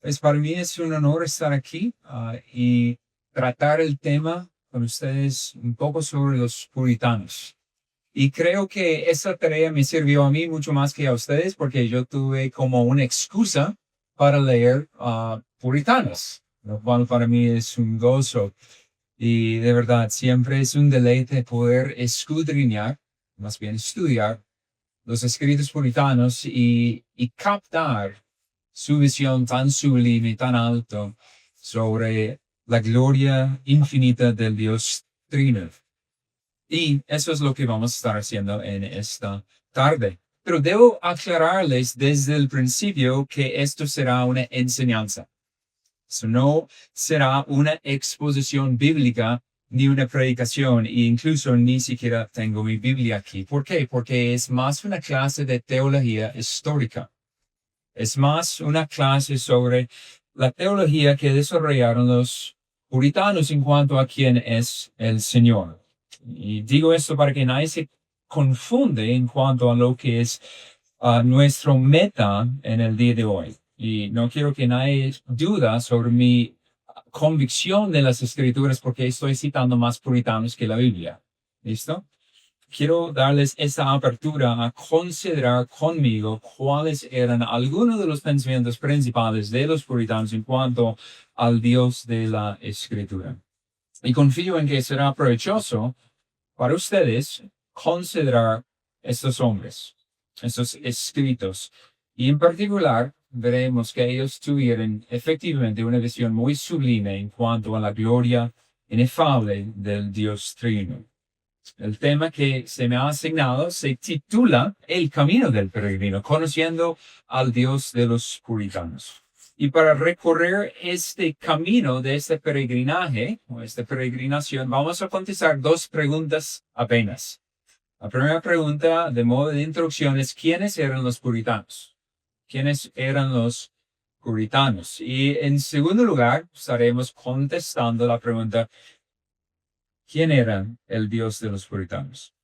Pues para mí es un honor estar aquí y tratar el tema con ustedes un poco sobre los puritanos. Y creo que esa tarea me sirvió a mí mucho más que a ustedes porque yo tuve como una excusa para leer puritanos, lo cual para mí es un gozo. Y de verdad, siempre es un deleite poder escudriñar, más bien estudiar los escritos puritanos y captar su visión tan sublime y tan alto sobre la gloria infinita del Dios Trino. Y eso es lo que vamos a estar haciendo en esta tarde. Pero debo aclararles desde el principio que esto será una enseñanza. Eso no será una exposición bíblica ni una predicación, e incluso ni siquiera tengo mi Biblia aquí. ¿Por qué? Porque es más una clase de teología histórica. Es más una clase sobre la teología que desarrollaron los puritanos en cuanto a quién es el Señor. Y digo esto para que nadie se confunde en cuanto a lo que es nuestro meta en el día de hoy. Y no quiero que nadie duda sobre mi convicción de las escrituras porque estoy citando más puritanos que la Biblia. ¿Listo? Quiero darles esa apertura a considerar conmigo cuáles eran algunos de los pensamientos principales de los puritanos en cuanto al Dios de la Escritura. Y confío en que será provechoso para ustedes considerar estos hombres, estos escritos. Y en particular, veremos que ellos tuvieron efectivamente una visión muy sublime en cuanto a la gloria inefable del Dios Trino. El tema que se me ha asignado se titula El camino del peregrino, conociendo al Dios de los puritanos. Y para recorrer este camino de este peregrinaje o esta peregrinación, vamos a contestar dos preguntas apenas. La primera pregunta, de modo de introducción, es ¿quiénes eran los puritanos? ¿Quiénes eran los puritanos? Y en segundo lugar, estaremos contestando la pregunta ¿quién era el Dios de los puritanos?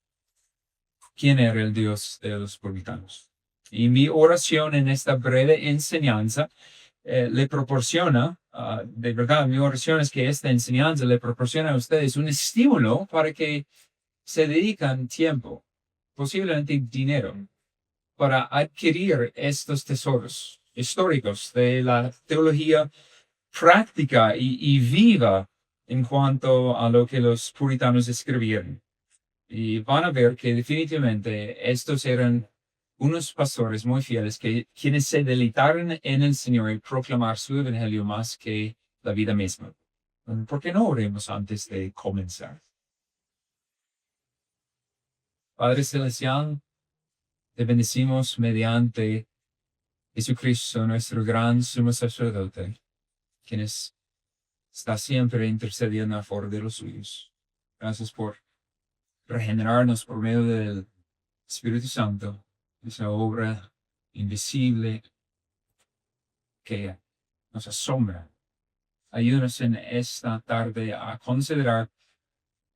¿Quién era el Dios de los puritanos? Y mi oración en esta breve enseñanza le proporciona, de verdad, mi oración es que esta enseñanza le proporciona a ustedes un estímulo para que se dedican tiempo, posiblemente dinero, para adquirir estos tesoros históricos de la teología práctica y viva en cuanto a lo que los puritanos escribieron. Y van a ver que definitivamente estos eran unos pastores muy fieles quienes se deleitaron en el Señor y proclamar su evangelio más que la vida misma. ¿Por qué no oremos antes de comenzar? Padre Celestial, te bendecimos mediante Jesucristo, nuestro gran sumo sacerdote, quien está siempre intercediendo a favor de los suyos. Gracias por regenerarnos por medio del Espíritu Santo, esa obra invisible que nos asombra. Ayúdanos en esta tarde a considerar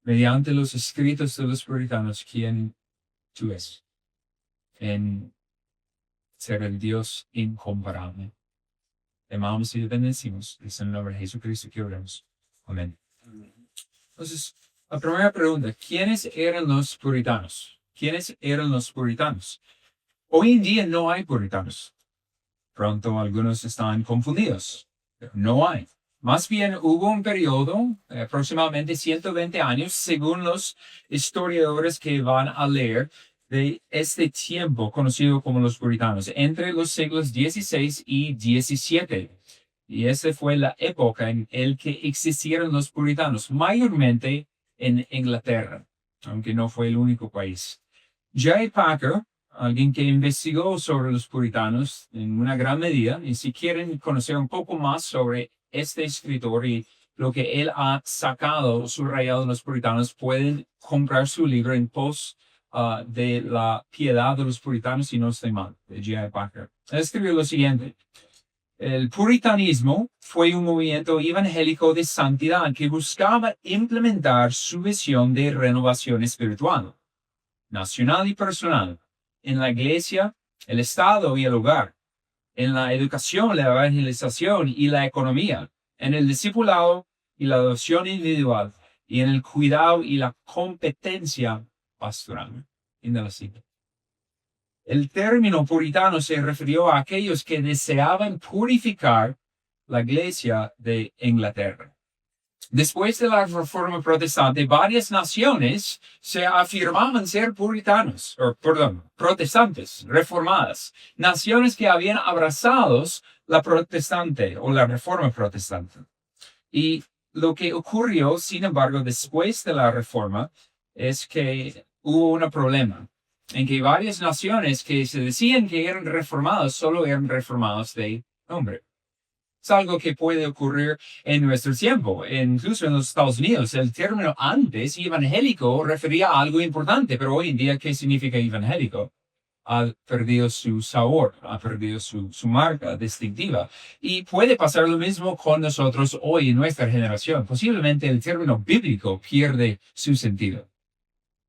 mediante los escritos de los puritanos quién tú eres, en ser el Dios incomparable. Te amamos y te bendecimos. Es en el nombre de Jesucristo que oramos. Amén. Entonces, la primera pregunta, ¿quiénes eran los puritanos? ¿Quiénes eran los puritanos? Hoy en día no hay puritanos. Pronto algunos están confundidos, pero no hay. Más bien hubo un periodo, aproximadamente 120 años, según los historiadores que van a leer, de este tiempo conocido como los puritanos, entre los siglos XVI y XVII. Y esa fue la época en la que existieron los puritanos, mayormente en Inglaterra, aunque no fue el único país. J. Packer, alguien que investigó sobre los puritanos en una gran medida, y si quieren conocer un poco más sobre este escritor y lo que él ha sacado, subrayado de los puritanos, pueden comprar su libro en pos de la piedad de los puritanos, si no estoy mal, de J. Packer. Él escribió lo siguiente. El puritanismo fue un movimiento evangélico de santidad que buscaba implementar su visión de renovación espiritual, nacional y personal, en la iglesia, el Estado y el hogar. en la educación, la evangelización y la economía, en el discipulado y la adopción individual, y en el cuidado y la competencia pastoral. Fin de la cita. El término puritano se refirió a aquellos que deseaban purificar la iglesia de Inglaterra. Después de la Reforma Protestante, varias naciones se afirmaban ser protestantes, reformadas, naciones que habían abrazado la protestante o la Reforma Protestante. Y lo que ocurrió, sin embargo, después de la Reforma, es que hubo un problema en que varias naciones que se decían que eran reformadas, solo eran reformadas de nombre. Es algo que puede ocurrir en nuestro tiempo, incluso en los Estados Unidos. El término antes, evangélico, refería a algo importante, pero hoy en día, ¿qué significa evangélico? Ha perdido su sabor, ha perdido su marca distintiva. Y puede pasar lo mismo con nosotros hoy en nuestra generación. Posiblemente el término bíblico pierde su sentido.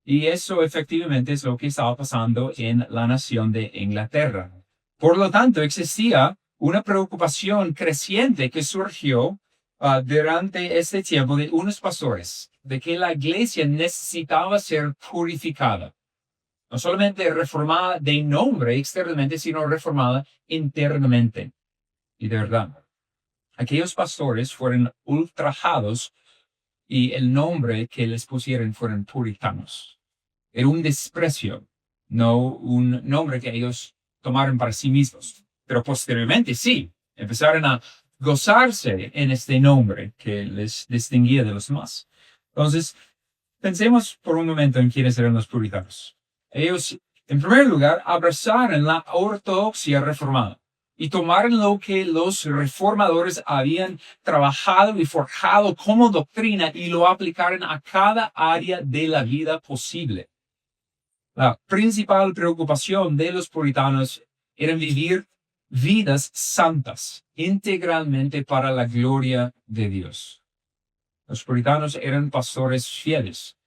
Y eso efectivamente es lo que estaba pasando en la nación de Inglaterra. Por lo tanto, existía una preocupación creciente que surgió durante este tiempo de unos pastores, de que la iglesia necesitaba ser purificada. No solamente reformada de nombre externamente, sino reformada internamente. Y de verdad, aquellos pastores fueron ultrajados y el nombre que les pusieron fueron puritanos. Era un desprecio, no un nombre que ellos tomaron para sí mismos. Pero posteriormente sí, empezaron a gozarse en este nombre que les distinguía de los demás. Entonces, pensemos por un momento en quiénes eran los puritanos. Ellos, en primer lugar, abrazaron la ortodoxia reformada y tomaron lo que los reformadores habían trabajado y forjado como doctrina y lo aplicaron a cada área de la vida posible. La principal preocupación de los puritanos era vivir vidas santas, integralmente para la gloria de Dios. Los puritanos eran pastores fieles,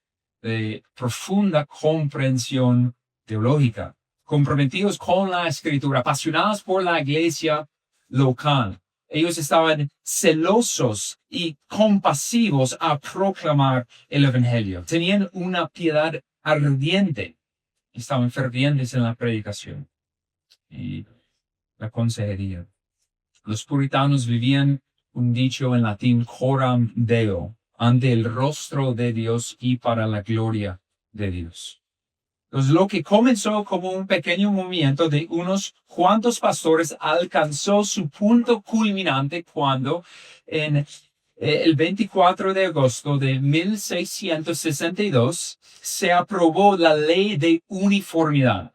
de profunda comprensión teológica, comprometidos con la escritura, apasionados por la iglesia local. Ellos estaban celosos y compasivos a proclamar el evangelio. Tenían una piedad ardiente. Estaban fervientes en la predicación y la consejería. Los puritanos vivían un dicho en latín, coram Deo, ante el rostro de Dios y para la gloria de Dios. Entonces, lo que comenzó como un pequeño movimiento de unos cuantos pastores alcanzó su punto culminante cuando en el 24 de agosto de 1662 se aprobó la ley de uniformidad,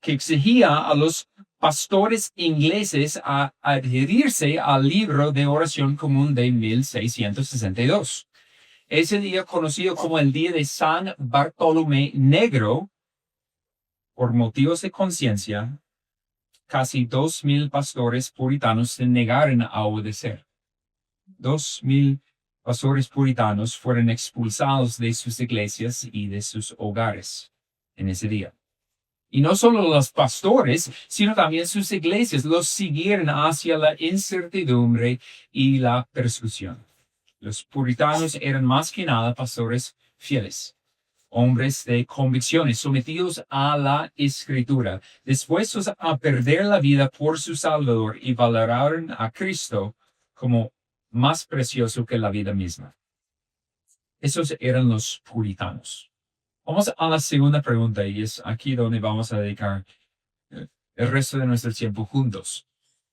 que exigía a los pastores ingleses a adherirse al libro de oración común de 1662. Ese día, conocido como el Día de San Bartolomé Negro, por motivos de conciencia, casi 2,000 pastores puritanos se negaron a obedecer. 2,000 pastores puritanos fueron expulsados de sus iglesias y de sus hogares en ese día. Y no solo los pastores, sino también sus iglesias los siguieron hacia la incertidumbre y la persecución. Los puritanos eran más que nada pastores fieles, hombres de convicciones, sometidos a la escritura, dispuestos a perder la vida por su Salvador y valoraron a Cristo como más precioso que la vida misma. Esos eran los puritanos. Vamos a la segunda pregunta y es aquí donde vamos a dedicar el resto de nuestro tiempo juntos.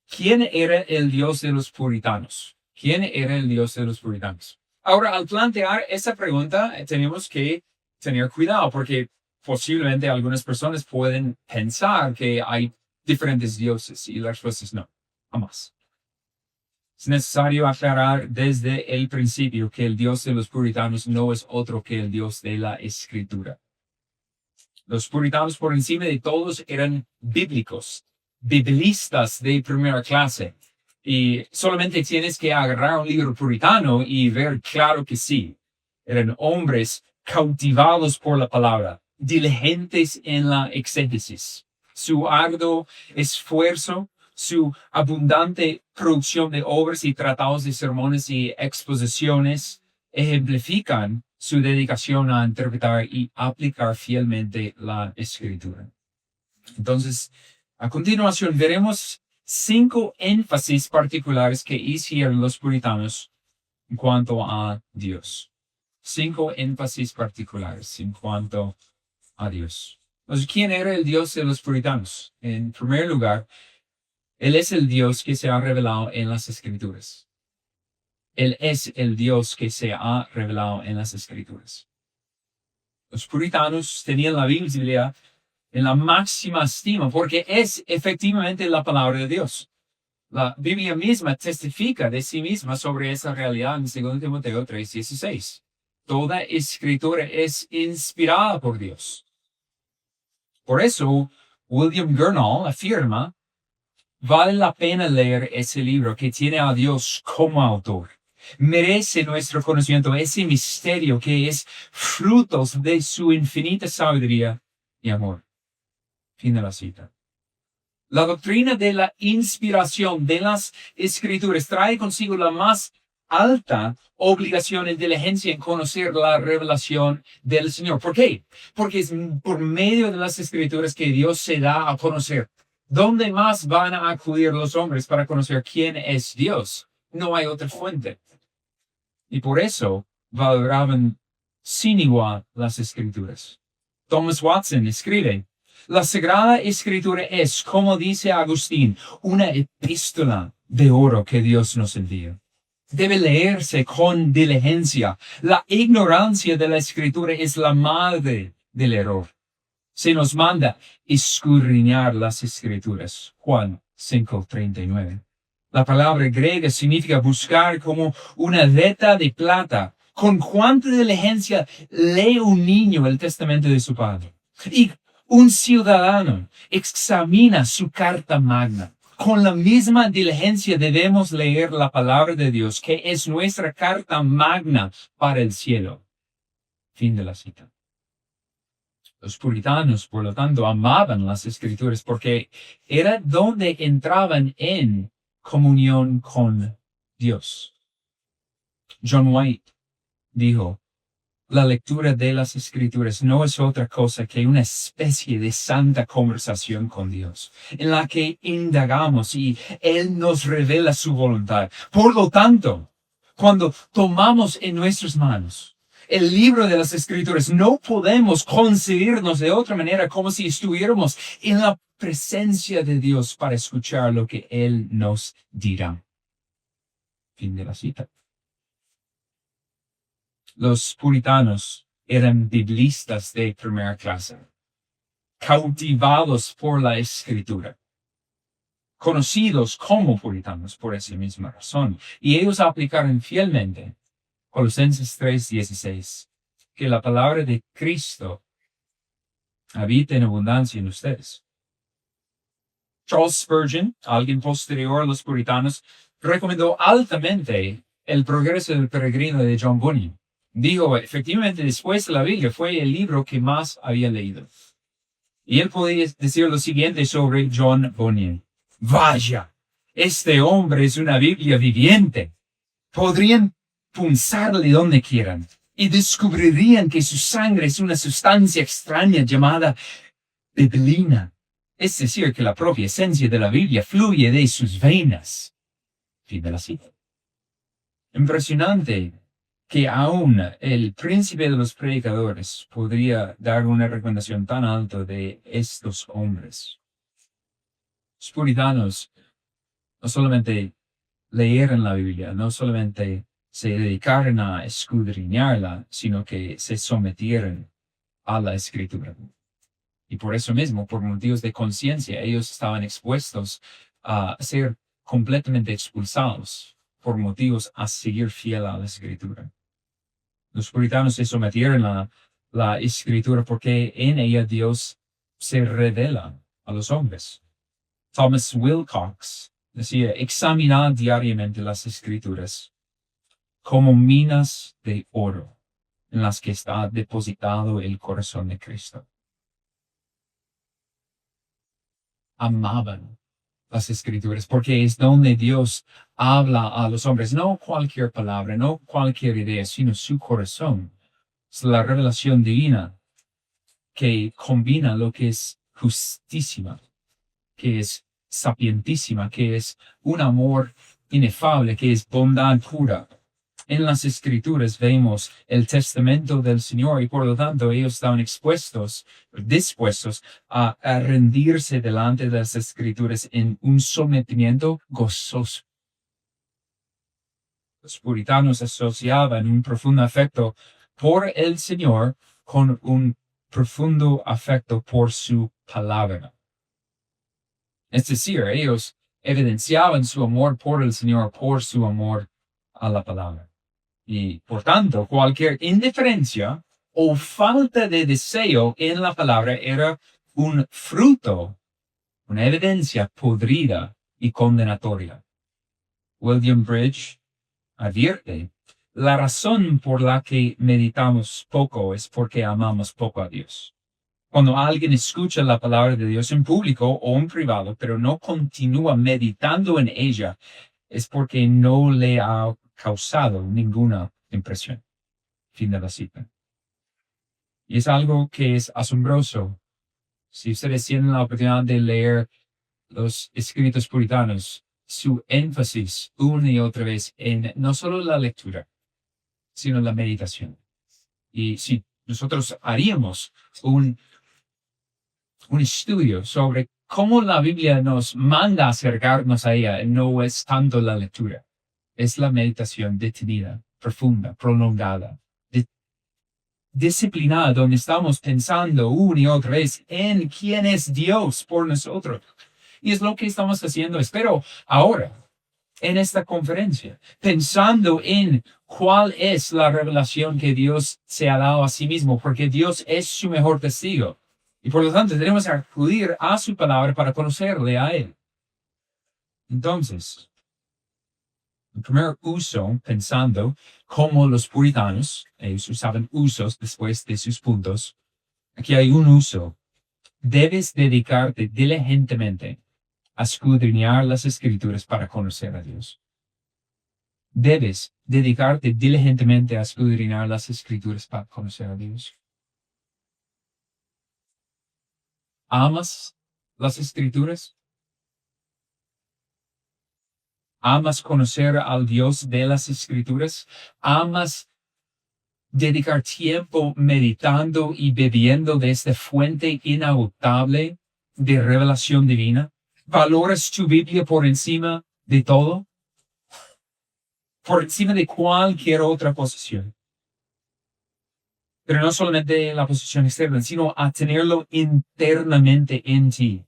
¿Quién era el Dios de los puritanos? ¿Quién era el Dios de los puritanos? Ahora, al plantear esa pregunta, tenemos que tener cuidado porque posiblemente algunas personas pueden pensar que hay diferentes dioses y la respuesta es no, jamás. Es necesario aclarar desde el principio que el Dios de los puritanos no es otro que el Dios de la Escritura. Los puritanos por encima de todos eran bíblicos, biblistas de primera clase. Y solamente tienes que agarrar un libro puritano y ver claro que sí. Eran hombres cautivados por la palabra, diligentes en la exégesis. Su arduo esfuerzo su abundante producción de obras y tratados de sermones y exposiciones ejemplifican su dedicación a interpretar y aplicar fielmente la Escritura. Entonces, a continuación veremos 5 énfasis particulares que hicieron los puritanos en cuanto a Dios. 5 énfasis particulares en cuanto a Dios. Entonces, ¿quién era el Dios de los puritanos? En primer lugar, Él es el Dios que se ha revelado en las Escrituras. Él es el Dios que se ha revelado en las Escrituras. Los puritanos tenían la Biblia en la máxima estima porque es efectivamente la palabra de Dios. La Biblia misma testifica de sí misma sobre esa realidad en 2 Timoteo 3:16. Toda escritura es inspirada por Dios. Por eso, William Gurnall afirma, vale la pena leer ese libro que tiene a Dios como autor. Merece nuestro conocimiento ese misterio que es fruto de su infinita sabiduría y amor. Fin de la cita. La doctrina de la inspiración de las Escrituras trae consigo la más alta obligación y diligencia en conocer la revelación del Señor. ¿Por qué? Porque es por medio de las Escrituras que Dios se da a conocer. ¿Dónde más van a acudir los hombres para conocer quién es Dios? No hay otra fuente. Y por eso valoraban sin igual las Escrituras. Thomas Watson escribe, la Sagrada Escritura es, como dice Agustín, una epístola de oro que Dios nos envía. Debe leerse con diligencia. La ignorancia de la Escritura es la madre del error. Se nos manda escudriñar las Escrituras. Juan 5:39. La palabra griega significa buscar como una veta de plata. Con cuánta diligencia lee un niño el testamento de su padre. Y un ciudadano examina su carta magna. Con la misma diligencia debemos leer la palabra de Dios, que es nuestra carta magna para el cielo. Fin de la cita. Los puritanos, por lo tanto, amaban las Escrituras porque era donde entraban en comunión con Dios. John White dijo, la lectura de las Escrituras no es otra cosa que una especie de santa conversación con Dios, en la que indagamos y Él nos revela su voluntad. Por lo tanto, cuando tomamos en nuestras manos el libro de las Escrituras, no podemos concebirnos de otra manera como si estuviéramos en la presencia de Dios para escuchar lo que Él nos dirá. Fin de la cita. Los puritanos eran biblistas de primera clase, cautivados por la Escritura, conocidos como puritanos por esa misma razón, y ellos aplicaron fielmente Colosenses 3:16, que la palabra de Cristo habita en abundancia en ustedes. Charles Spurgeon, alguien posterior a los puritanos, recomendó altamente El progreso del peregrino de John Bunyan. Dijo, efectivamente, después de la Biblia fue el libro que más había leído. Y él podía decir lo siguiente sobre John Bunyan. Vaya, este hombre es una Biblia viviente. Podrían punzarle donde quieran y descubrirían que su sangre es una sustancia extraña llamada biblina. Es decir, que la propia esencia de la Biblia fluye de sus venas. Fin de la cita. Impresionante que aún el príncipe de los predicadores podría dar una recomendación tan alta de estos hombres. Los puritanos no solamente leyeron la Biblia, no solamente se dedicaron a escudriñarla, sino que se sometieron a la Escritura. Y por eso mismo, por motivos de conciencia, ellos estaban expuestos a ser completamente expulsados por motivos a seguir fiel a la Escritura. Los puritanos se sometieron a la Escritura porque en ella Dios se revela a los hombres. Thomas Wilcox decía, examinad diariamente las Escrituras como minas de oro en las que está depositado el corazón de Cristo. Amaban las escrituras, porque es donde Dios habla a los hombres, no cualquier palabra, no cualquier idea, sino su corazón. Es la revelación divina que combina lo que es justísima, que es sapientísima, que es un amor inefable, que es bondad pura. En las escrituras vemos el testamento del Señor y por lo tanto ellos estaban dispuestos a rendirse delante de las escrituras en un sometimiento gozoso. Los puritanos asociaban un profundo afecto por el Señor con un profundo afecto por su palabra. Es decir, ellos evidenciaban su amor por el Señor, por su amor a la palabra. Y por tanto, cualquier indiferencia o falta de deseo en la palabra era un fruto, una evidencia podrida y condenatoria. William Bridge advierte, la razón por la que meditamos poco es porque amamos poco a Dios. Cuando alguien escucha la palabra de Dios en público o en privado, pero no continúa meditando en ella, es porque no le ha causado ninguna impresión. Fin de la cita. Y es algo que es asombroso. Si ustedes tienen la oportunidad de leer los escritos puritanos, su énfasis una y otra vez en no solo la lectura, sino la meditación. Y si nosotros haríamos un estudio sobre cómo la Biblia nos manda acercarnos a ella, no es tanto la lectura, es la meditación detenida, profunda, prolongada, disciplinada, donde estamos pensando una y otra vez en quién es Dios por nosotros. Y es lo que estamos haciendo, espero, ahora, en esta conferencia, pensando en cuál es la revelación que Dios se ha dado a sí mismo, porque Dios es su mejor testigo. Y por lo tanto, tenemos que acudir a su palabra para conocerle a Él. Entonces, el primer uso, pensando como los puritanos, ellos usaban usos después de sus puntos, aquí hay un uso. Debes dedicarte diligentemente a escudriñar las escrituras para conocer a Dios. Debes dedicarte diligentemente a escudriñar las escrituras para conocer a Dios. ¿Amas las escrituras? ¿Amas conocer al Dios de las escrituras? ¿Amas dedicar tiempo meditando y bebiendo de esta fuente inagotable de revelación divina? ¿Valoras tu Biblia por encima de todo? Por encima de cualquier otra posición. Pero no solamente la posición externa, sino a tenerlo internamente en ti.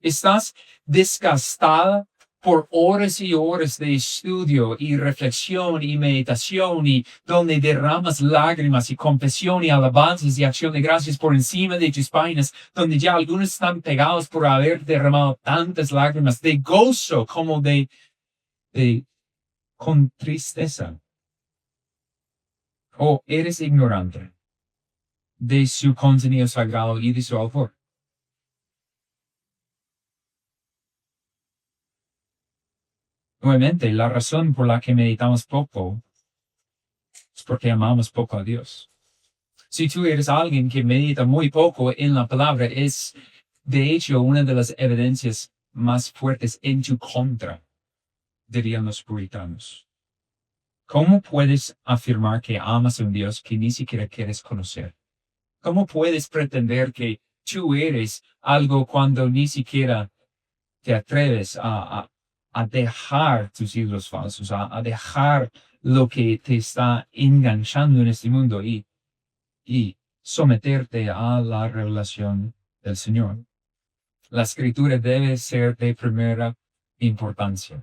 ¿Estás desgastada por horas y horas de estudio y reflexión y meditación y donde derramas lágrimas y confesión y alabanzas y acción de gracias por encima de tus páginas, donde ya algunos están pegados por haber derramado tantas lágrimas de gozo como de con tristeza? ¿O eres ignorante de su contenido sagrado y de su autor? Nuevamente, la razón por la que meditamos poco es porque amamos poco a Dios. Si tú eres alguien que medita muy poco en la palabra, es de hecho una de las evidencias más fuertes en tu contra, dirían los puritanos. ¿Cómo puedes afirmar que amas a un Dios que ni siquiera quieres conocer? ¿Cómo puedes pretender que tú eres algo cuando ni siquiera te atreves a dejar tus ídolos falsos, a dejar lo que te está enganchando en este mundo y someterte a la revelación del Señor? La escritura debe ser de primera importancia,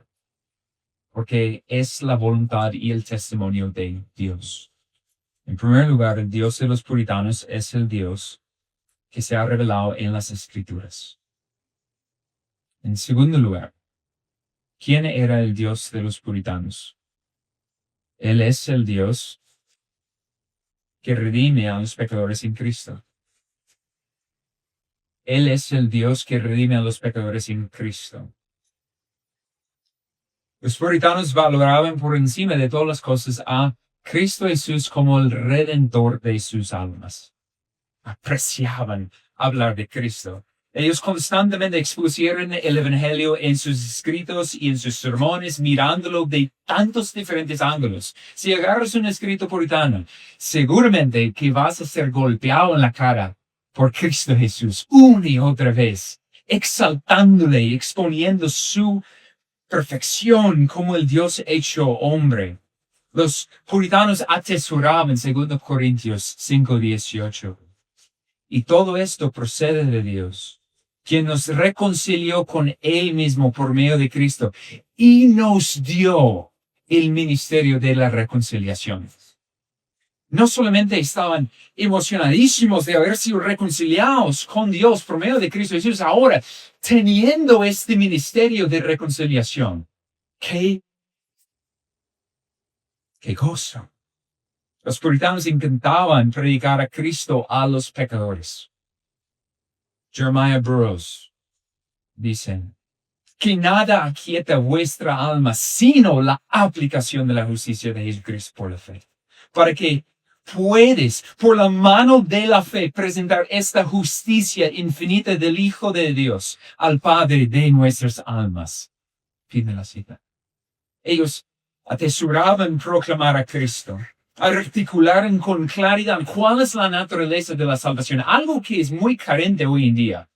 porque es la voluntad y el testimonio de Dios. En primer lugar, el Dios de los puritanos es el Dios que se ha revelado en las escrituras. En segundo lugar, ¿quién era el Dios de los puritanos? Él es el Dios que redime a los pecadores en Cristo. Él es el Dios que redime a los pecadores en Cristo. Los puritanos valoraban por encima de todas las cosas a Cristo Jesús como el redentor de sus almas. Apreciaban hablar de Cristo. Ellos constantemente expusieron el Evangelio en sus escritos y en sus sermones, mirándolo de tantos diferentes ángulos. Si agarras un escrito puritano, seguramente que vas a ser golpeado en la cara por Cristo Jesús una y otra vez, exaltándole y exponiendo su perfección como el Dios hecho hombre. Los puritanos atesoraban, 2 Corintios 5:18. Y todo esto procede de Dios, quien nos reconcilió con Él mismo por medio de Cristo y nos dio el ministerio de la reconciliación. No solamente estaban emocionadísimos de haber sido reconciliados con Dios por medio de Cristo Jesús, ahora teniendo este ministerio de reconciliación. ¡Qué gozo! Los puritanos intentaban predicar a Cristo a los pecadores. Jeremiah Burroughs dicen que nada aquieta vuestra alma sino la aplicación de la justicia de Jesucristo por la fe. Para que puedes, por la mano de la fe, presentar esta justicia infinita del Hijo de Dios al Padre de nuestras almas. Fin de la cita. Ellos atesoraban proclamar a Cristo, articularan con claridad cuál es la naturaleza de la salvación, algo que es muy carente hoy en día.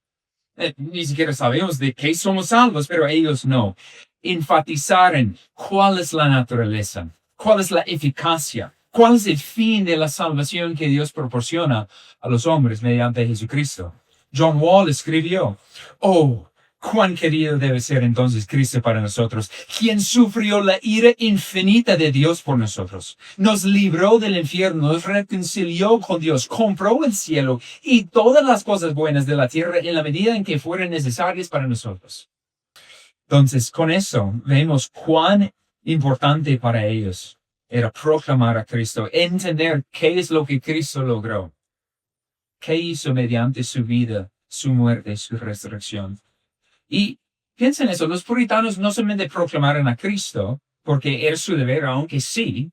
Ni siquiera sabemos de qué somos salvos, pero ellos no. Enfatizaron cuál es la naturaleza, cuál es la eficacia, cuál es el fin de la salvación que Dios proporciona a los hombres mediante Jesucristo. John Wall escribió, "Oh, cuán querido debe ser entonces Cristo para nosotros, quien sufrió la ira infinita de Dios por nosotros, nos libró del infierno, nos reconcilió con Dios, compró el cielo y todas las cosas buenas de la tierra en la medida en que fueran necesarias para nosotros." Entonces, con eso vemos cuán importante para ellos era proclamar a Cristo, entender qué es lo que Cristo logró, qué hizo mediante su vida, su muerte, su resurrección. Y piensen eso, los puritanos no solamente proclamaron a Cristo, porque era su deber, aunque sí,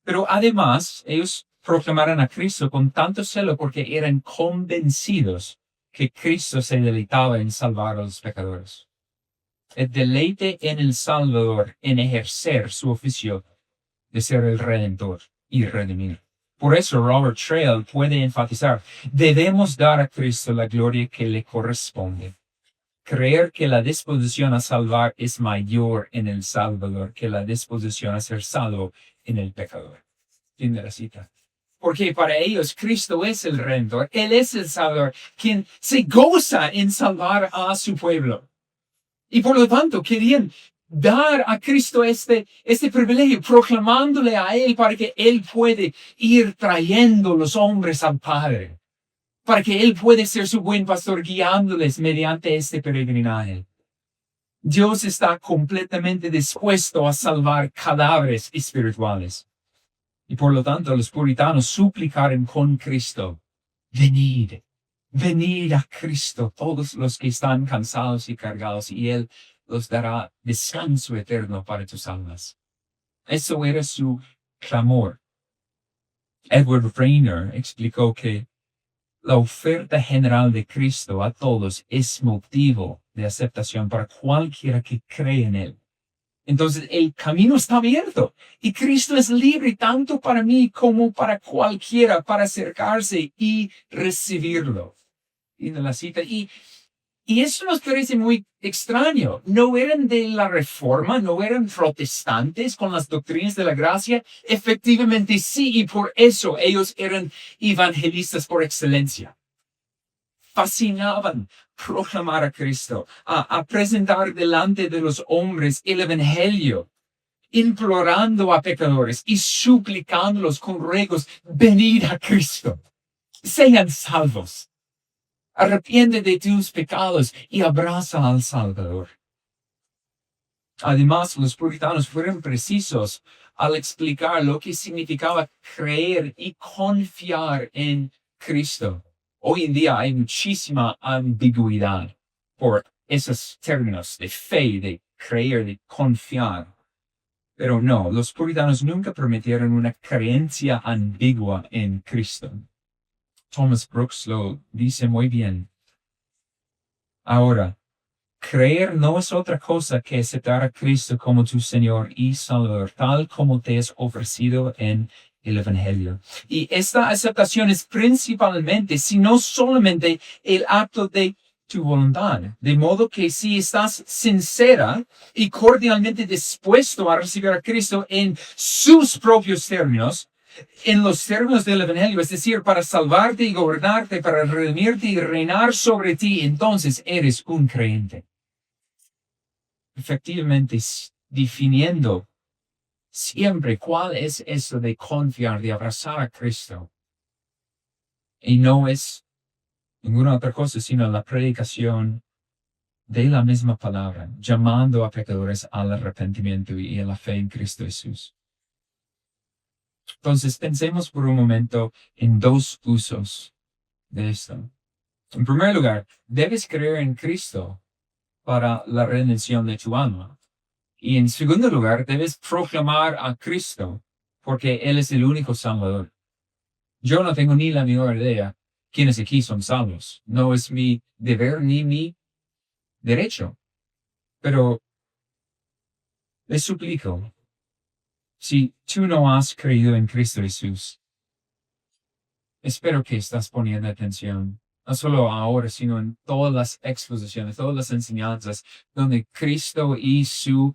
pero además ellos proclamaron a Cristo con tanto celo porque eran convencidos que Cristo se deleitaba en salvar a los pecadores. El deleite en el Salvador, en ejercer su oficio de ser el Redentor y redimir. Por eso Robert Trail puede enfatizar, debemos dar a Cristo la gloria que le corresponde. Creer que la disposición a salvar es mayor en el Salvador que la disposición a ser salvo en el pecador. Fin de la cita. Porque para ellos Cristo es el Redentor, Él es el Salvador, quien se goza en salvar a su pueblo. Y por lo tanto querían dar a Cristo este privilegio, proclamándole a Él para que Él puede ir trayendo los hombres al Padre, para que Él puede ser su buen pastor guiándoles mediante este peregrinaje. Dios está completamente dispuesto a salvar cadáveres espirituales. Y por lo tanto los puritanos suplicaron con Cristo, venid a Cristo todos los que están cansados y cargados, y Él los dará descanso eterno para tus almas. Eso era su clamor. Edward Rainer explicó que la oferta general de Cristo a todos es motivo de aceptación para cualquiera que cree en Él. Entonces el camino está abierto y Cristo es libre tanto para mí como para cualquiera para acercarse y recibirlo. Y de la cita. Y eso nos parece muy extraño. No eran de la Reforma, no eran protestantes con las doctrinas de la gracia. Efectivamente sí, y por eso ellos eran evangelistas por excelencia. Fascinaban proclamar a Cristo, a presentar delante de los hombres el Evangelio, implorando a pecadores y suplicándolos con ruegos, venid a Cristo, sean salvos. Arrepiente de tus pecados y abraza al Salvador. Además, los puritanos fueron precisos al explicar lo que significaba creer y confiar en Cristo. Hoy en día hay muchísima ambigüedad por esos términos de fe, de creer, de confiar. Pero no, los puritanos nunca permitieron una creencia ambigua en Cristo. Thomas Brooks lo dice muy bien. Ahora, creer no es otra cosa que aceptar a Cristo como tu Señor y Salvador, tal como te es ofrecido en el Evangelio. Y esta aceptación es principalmente, si no solamente, el acto de tu voluntad. De modo que si estás sincera y cordialmente dispuesto a recibir a Cristo en sus propios términos, en los términos del Evangelio, es decir, para salvarte y gobernarte, para redimirte y reinar sobre ti, entonces eres un creyente. Efectivamente, definiendo siempre cuál es eso de confiar, de abrazar a Cristo. Y no es ninguna otra cosa, sino la predicación de la misma palabra, llamando a pecadores al arrepentimiento y a la fe en Cristo Jesús. Entonces, pensemos por un momento en dos usos de esto. En primer lugar, debes creer en Cristo para la redención de tu alma. Y en segundo lugar, debes proclamar a Cristo porque Él es el único Salvador. Yo no tengo ni la menor idea quiénes aquí son salvos. No es mi deber ni mi derecho. Pero les suplico, si tú no has creído en Cristo Jesús, espero que estás poniendo atención, no solo ahora, sino en todas las exposiciones, todas las enseñanzas, donde Cristo y su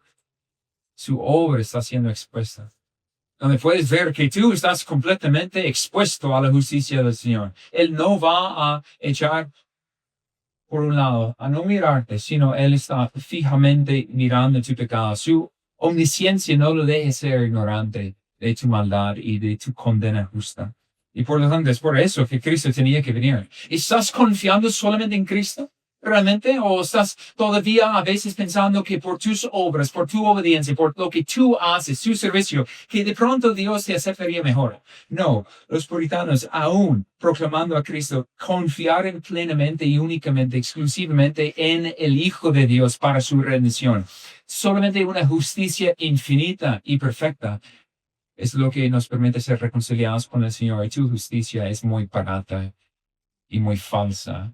obra está siendo expuesta. Donde puedes ver que tú estás completamente expuesto a la justicia del Señor. Él no va a echar por un lado, a no mirarte, sino Él está fijamente mirando tu pecado. Su omnisciencia no lo deje ser ignorante de tu maldad y de tu condena justa. Y por lo tanto, es por eso que Cristo tenía que venir. ¿Estás confiando solamente en Cristo? ¿Realmente? ¿O estás todavía a veces pensando que por tus obras, por tu obediencia, por lo que tú haces, tu servicio, que de pronto Dios te aceptaría mejor? No, los puritanos, aún proclamando a Cristo, confiaron plenamente y únicamente, exclusivamente en el Hijo de Dios para su redención. Solamente una justicia infinita y perfecta es lo que nos permite ser reconciliados con el Señor. Y tu justicia es muy barata y muy falsa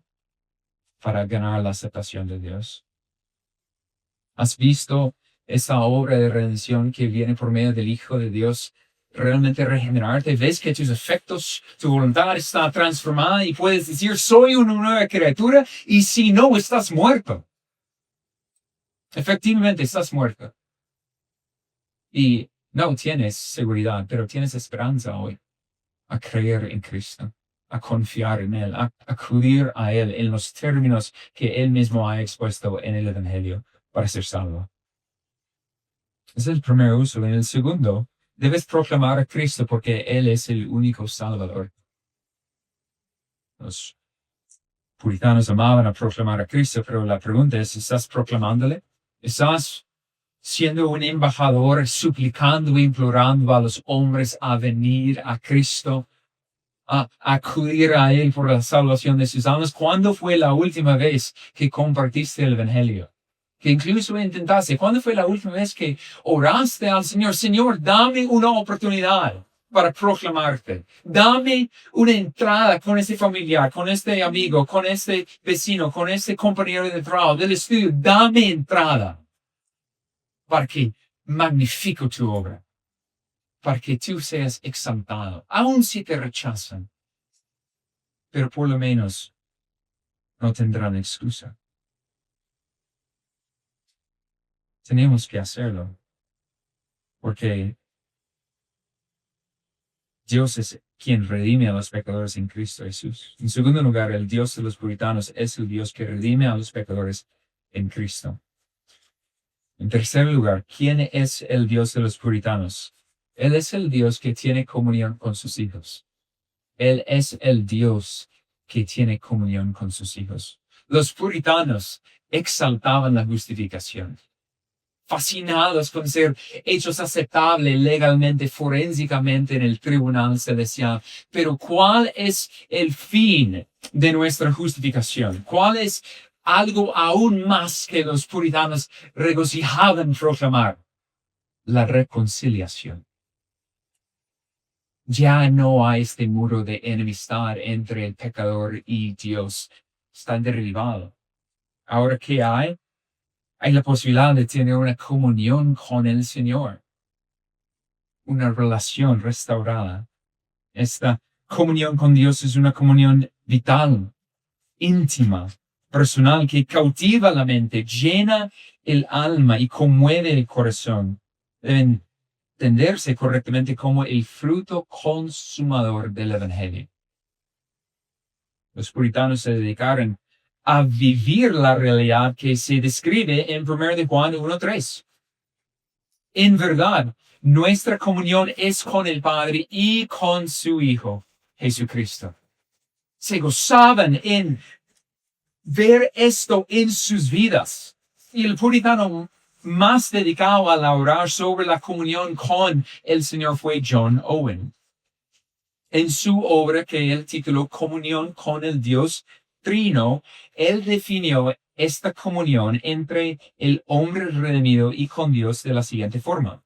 para ganar la aceptación de Dios. ¿Has visto esa obra de redención que viene por medio del Hijo de Dios realmente regenerarte? ¿Ves que tus afectos, tu voluntad está transformada y puedes decir, soy una nueva criatura? Y si no, estás muerto. Efectivamente, estás muerto. Y no tienes seguridad, pero tienes esperanza hoy a creer en Cristo, a confiar en Él, a acudir a Él en los términos que Él mismo ha expuesto en el Evangelio para ser salvo. Ese es el primer uso. En el segundo, debes proclamar a Cristo porque Él es el único Salvador. Los puritanos amaban a proclamar a Cristo, pero la pregunta es, ¿estás proclamándole? ¿Estás siendo un embajador suplicando e implorando a los hombres a venir a Cristo, a acudir a Él por la salvación de sus almas? ¿Cuándo fue la última vez que compartiste el Evangelio? Que incluso intentaste. ¿Cuándo fue la última vez que oraste al Señor? Señor, dame una oportunidad para proclamarte. Dame una entrada con este familiar, con este amigo, con este vecino, con este compañero de trabajo, del estudio. Dame entrada para que magnifico tu obra, para que tú seas exaltado, aun si te rechazan. Pero por lo menos no tendrán excusa. Tenemos que hacerlo, porque Dios es quien redime a los pecadores en Cristo Jesús. En segundo lugar, el Dios de los puritanos es el Dios que redime a los pecadores en Cristo. En tercer lugar, ¿quién es el Dios de los puritanos? Él es el Dios que tiene comunión con sus hijos. Él es el Dios que tiene comunión con sus hijos. Los puritanos exaltaban la justificación, fascinados con ser hechos aceptables legalmente, forensicamente en el tribunal celestial. Pero ¿cuál es el fin de nuestra justificación? ¿Cuál es algo aún más que los puritanos regocijaban proclamar: la reconciliación. Ya no hay este muro de enemistad entre el pecador y Dios. Está derribado. Ahora, ¿qué hay? Hay la posibilidad de tener una comunión con el Señor, una relación restaurada. Esta comunión con Dios es una comunión vital, íntima, personal, que cautiva la mente, llena el alma y conmueve el corazón. Deben entenderse correctamente como el fruto consumador del Evangelio. Los puritanos se dedicaron a vivir la realidad que se describe en 1 de Juan 1:3. En verdad, nuestra comunión es con el Padre y con su Hijo, Jesucristo. Se gozaban en ver esto en sus vidas. Y el puritano más dedicado a orar sobre la comunión con el Señor fue John Owen. En su obra que él tituló Comunión con el Dios Trino, él definió esta comunión entre el hombre redimido y con Dios de la siguiente forma.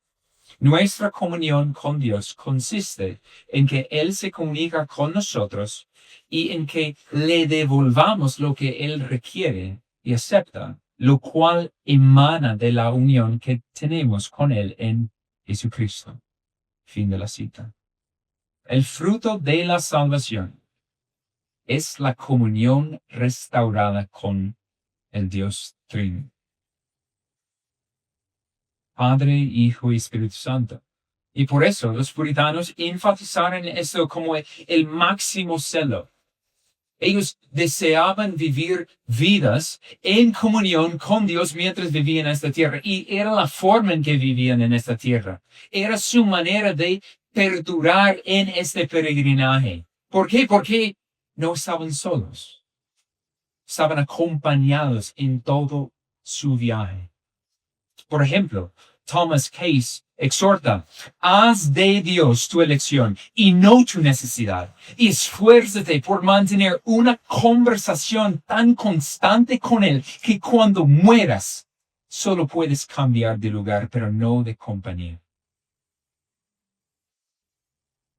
Nuestra comunión con Dios consiste en que Él se comunica con nosotros y en que le devolvamos lo que Él requiere y acepta, lo cual emana de la unión que tenemos con Él en Jesucristo. Fin de la cita. El fruto de la salvación es la comunión restaurada con el Dios Trino. Padre, Hijo y Espíritu Santo. Y por eso los puritanos enfatizaron esto como el máximo celo. Ellos deseaban vivir vidas en comunión con Dios mientras vivían en esta tierra. Y era la forma en que vivían en esta tierra. Era su manera de perdurar en este peregrinaje. ¿Por qué? Porque no estaban solos. Estaban acompañados en todo su viaje. Por ejemplo, Thomas Case exhorta: haz de Dios tu elección y no tu necesidad, y esfuérzate por mantener una conversación tan constante con Él que cuando mueras solo puedes cambiar de lugar, pero no de compañía.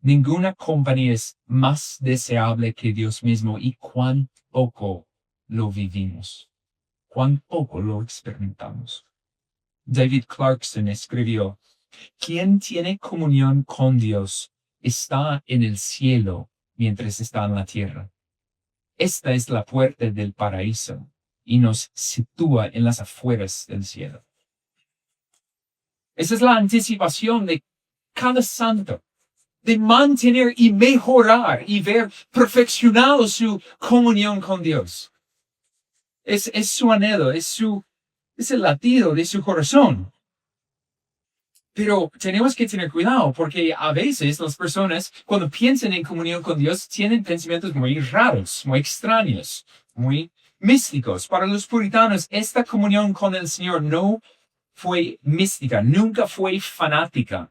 Ninguna compañía es más deseable que Dios mismo, y cuán poco lo vivimos, cuán poco lo experimentamos. David Clarkson escribió: quien tiene comunión con Dios está en el cielo mientras está en la tierra. Esta es la puerta del paraíso y nos sitúa en las afueras del cielo. Esa es la anticipación de cada santo, de mantener y mejorar y ver perfeccionado su comunión con Dios. Es su anhelo, es el latido de su corazón. Pero tenemos que tener cuidado porque a veces las personas, cuando piensan en comunión con Dios, tienen pensamientos muy raros, muy extraños, muy místicos. Para los puritanos, esta comunión con el Señor no fue mística, nunca fue fanática,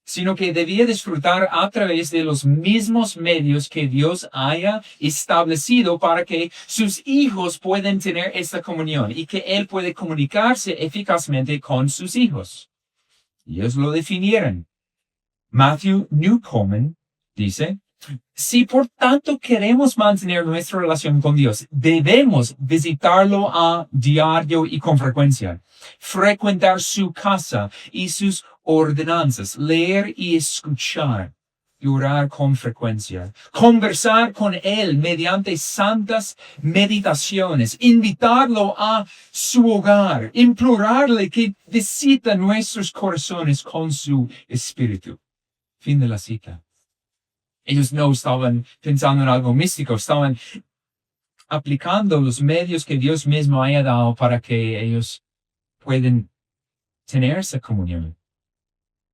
sino que debía disfrutar a través de los mismos medios que Dios haya establecido para que sus hijos puedan tener esta comunión y que Él puede comunicarse eficazmente con sus hijos. Ellos lo definieron. Matthew Newcomen dice: si por tanto queremos mantener nuestra relación con Dios, debemos visitarlo a diario y con frecuencia, frecuentar su casa y sus ordenanzas, leer y escuchar, y orar con frecuencia, conversar con Él mediante santas meditaciones, invitarlo a su hogar, implorarle que visite nuestros corazones con su espíritu. Fin de la cita. Ellos no estaban pensando en algo místico, estaban aplicando los medios que Dios mismo haya dado para que ellos puedan tener esa comunión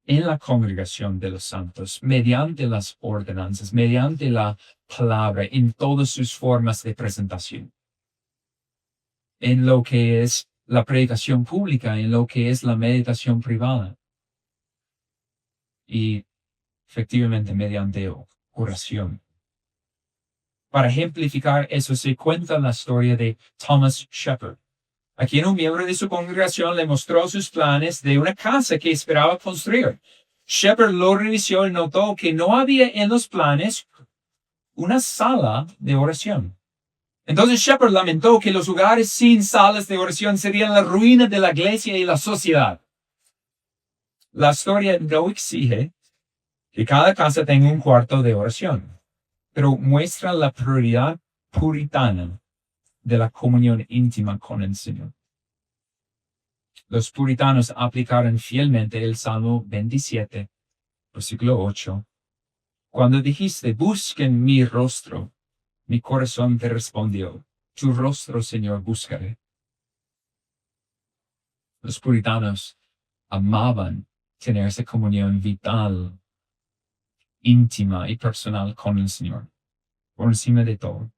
en la congregación de los santos, mediante las ordenanzas, mediante la palabra, en todas sus formas de presentación, en lo que es la predicación pública, en lo que es la meditación privada, y efectivamente mediante oración. Para ejemplificar eso se cuenta la historia de Thomas Shepard, a quien un miembro de su congregación le mostró sus planes de una casa que esperaba construir. Shepard lo revisó y notó que no había en los planes una sala de oración. Entonces Shepard lamentó que los lugares sin salas de oración serían la ruina de la iglesia y la sociedad. La historia no exige que cada casa tenga un cuarto de oración, pero muestra la prioridad puritana de la comunión íntima con el Señor. Los puritanos aplicaron fielmente el Salmo 27, versículo 8. Cuando dijiste, busquen mi rostro, mi corazón te respondió, tu rostro, Señor, buscaré. Los puritanos amaban tener esa comunión vital, íntima y personal con el Señor, por encima de todo.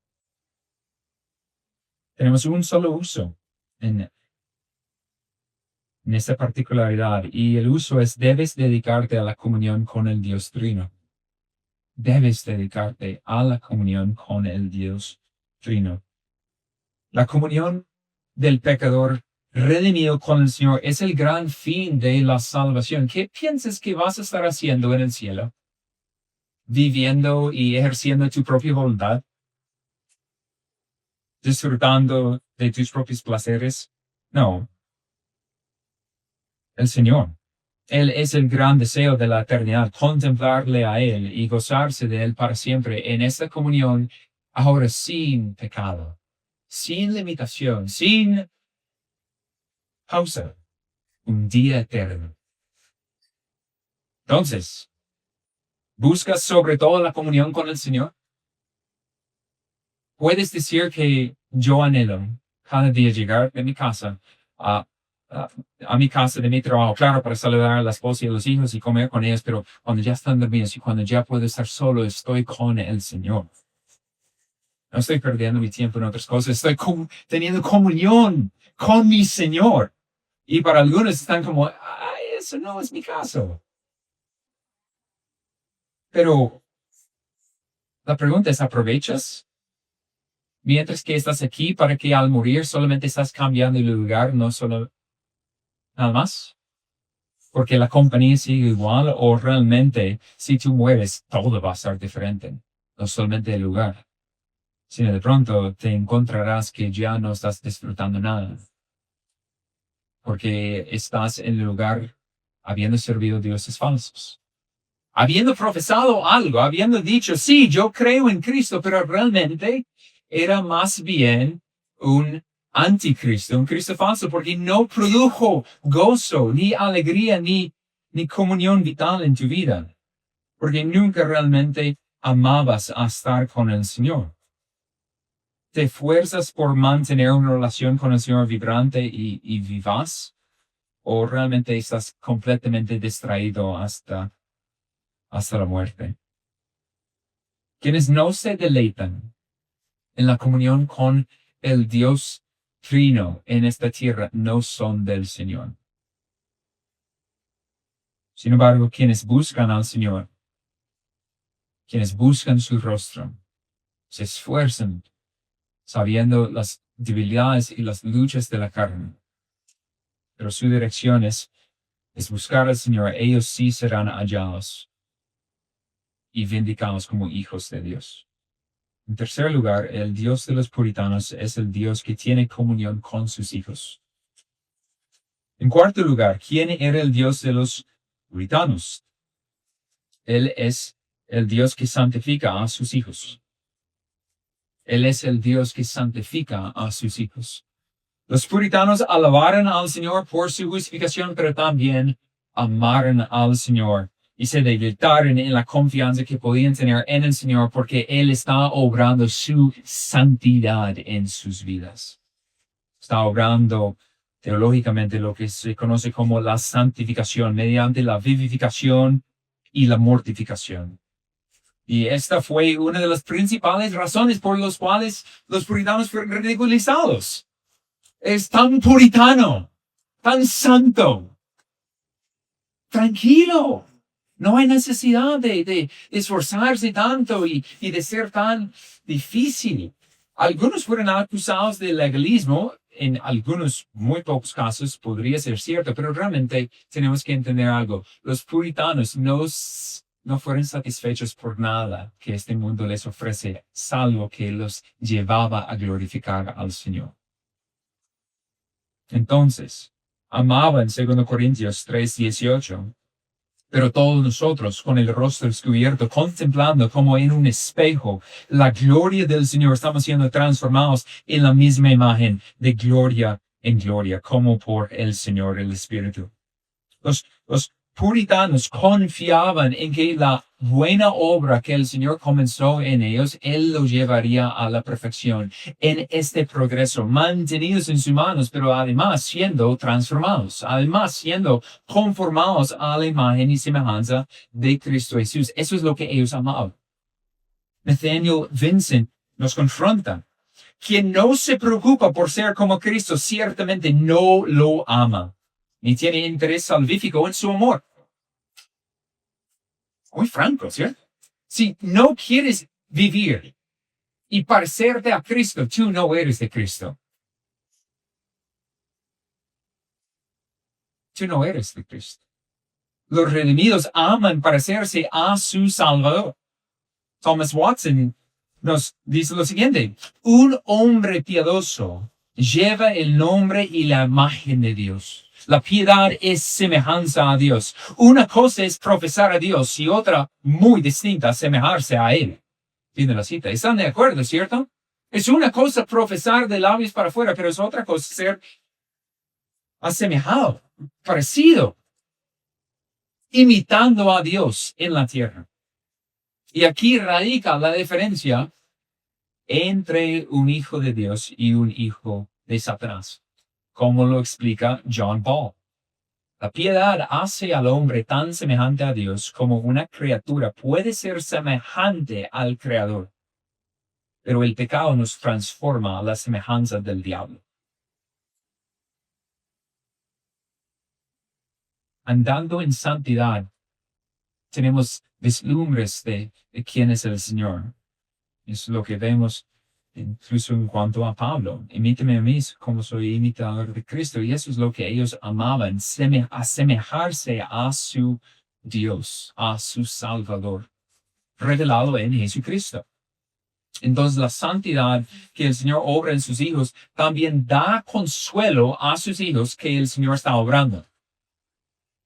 Tenemos un solo uso en esta particularidad, y el uso es: debes dedicarte a la comunión con el Dios Trino. Debes dedicarte a la comunión con el Dios Trino. La comunión del pecador redimido con el Señor es el gran fin de la salvación. ¿Qué piensas que vas a estar haciendo en el cielo? ¿Viviendo y ejerciendo tu propia voluntad? ¿Disfrutando de tus propios placeres? No. El Señor. Él es el gran deseo de la eternidad, contemplarle a Él y gozarse de Él para siempre en esta comunión, ahora sin pecado, sin limitación, sin pausa, un día eterno. Entonces, ¿buscas sobre todo la comunión con el Señor? Puedes decir que yo anhelo cada día llegar de mi casa a mi casa de mi trabajo, claro, para saludar a la esposa y a los hijos y comer con ellos, pero cuando ya están dormidos y cuando ya puedo estar solo, estoy con el Señor. No estoy perdiendo mi tiempo en otras cosas, estoy teniendo comunión con mi Señor. Y para algunos están como, ay, eso no es mi caso. Pero la pregunta es, ¿aprovechas mientras que estás aquí para que al morir solamente estás cambiando el lugar, no solo nada más? Porque la compañía sigue igual, o realmente si tú mueres todo va a estar diferente, no solamente el lugar, sino de pronto te encontrarás que ya no estás disfrutando nada, porque estás en el lugar habiendo servido a dioses falsos, habiendo profesado algo, habiendo dicho, sí, yo creo en Cristo, pero realmente era más bien un anticristo, un Cristo falso, porque no produjo gozo, ni alegría, ni comunión vital en tu vida, porque nunca realmente amabas a estar con el Señor. ¿Te esfuerzas por mantener una relación con el Señor vibrante y vivaz? ¿O realmente estás completamente distraído hasta la muerte? Quienes no se deleitan en la comunión con el Dios Trino en esta tierra no son del Señor. Sin embargo, quienes buscan al Señor, quienes buscan su rostro, se esfuerzan sabiendo las debilidades y las luchas de la carne. Pero su dirección es buscar al Señor. Ellos sí serán hallados y vindicados como hijos de Dios. En tercer lugar, el Dios de los puritanos es el Dios que tiene comunión con sus hijos. En cuarto lugar, ¿quién era el Dios de los puritanos? Él es el Dios que santifica a sus hijos. Él es el Dios que santifica a sus hijos. Los puritanos alabaron al Señor por su justificación, pero también amaron al Señor y se deleitaron en la confianza que podían tener en el Señor, porque Él está obrando su santidad en sus vidas. Está obrando teológicamente lo que se conoce como la santificación, mediante la vivificación y la mortificación. Y esta fue una de las principales razones por las cuales los puritanos fueron ridiculizados. Es tan puritano, tan santo. Tranquilo. No hay necesidad de esforzarse tanto y de ser tan difícil. Algunos fueron acusados de legalismo. En algunos, muy pocos casos, podría ser cierto, pero realmente tenemos que entender algo. Los puritanos no fueron satisfechos por nada que este mundo les ofrece, salvo que los llevaba a glorificar al Señor. Entonces, amaban, 2 Corintios 3:18, pero todos nosotros, con el rostro descubierto, contemplando como en un espejo la gloria del Señor, estamos siendo transformados en la misma imagen de gloria en gloria, como por el Señor, el Espíritu. Los puritanos confiaban en que la buena obra que el Señor comenzó en ellos, Él lo llevaría a la perfección en este progreso, mantenidos en sus manos, pero además siendo transformados, además siendo conformados a la imagen y semejanza de Cristo Jesús. Eso es lo que ellos amaban. Nathaniel Vincent nos confronta. Quien no se preocupa por ser como Cristo ciertamente no lo ama, ni tiene interés salvífico en su amor. Muy franco, ¿cierto? Si no quieres vivir y parecerte a Cristo, tú no eres de Cristo. Tú no eres de Cristo. Los redimidos aman parecerse a su Salvador. Thomas Watson nos dice lo siguiente: un hombre piadoso lleva el nombre y la imagen de Dios. La piedad es semejanza a Dios. Una cosa es profesar a Dios y otra, muy distinta, asemejarse a Él. Tiene la cita. ¿Están de acuerdo, cierto? Es una cosa profesar de labios para afuera, pero es otra cosa ser asemejado, parecido, imitando a Dios en la tierra. Y aquí radica la diferencia entre un hijo de Dios y un hijo de Satanás, como lo explica John Paul. La piedad hace al hombre tan semejante a Dios como una criatura puede ser semejante al Creador. Pero el pecado nos transforma a la semejanza del diablo. Andando en santidad, tenemos vislumbres de quién es el Señor. Es lo que vemos incluso en cuanto a Pablo. Imíteme a mí como soy imitador de Cristo. Y eso es lo que ellos amaban, asemejarse a su Dios, a su Salvador, revelado en Jesucristo. Entonces la santidad que el Señor obra en sus hijos también da consuelo a sus hijos que el Señor está obrando.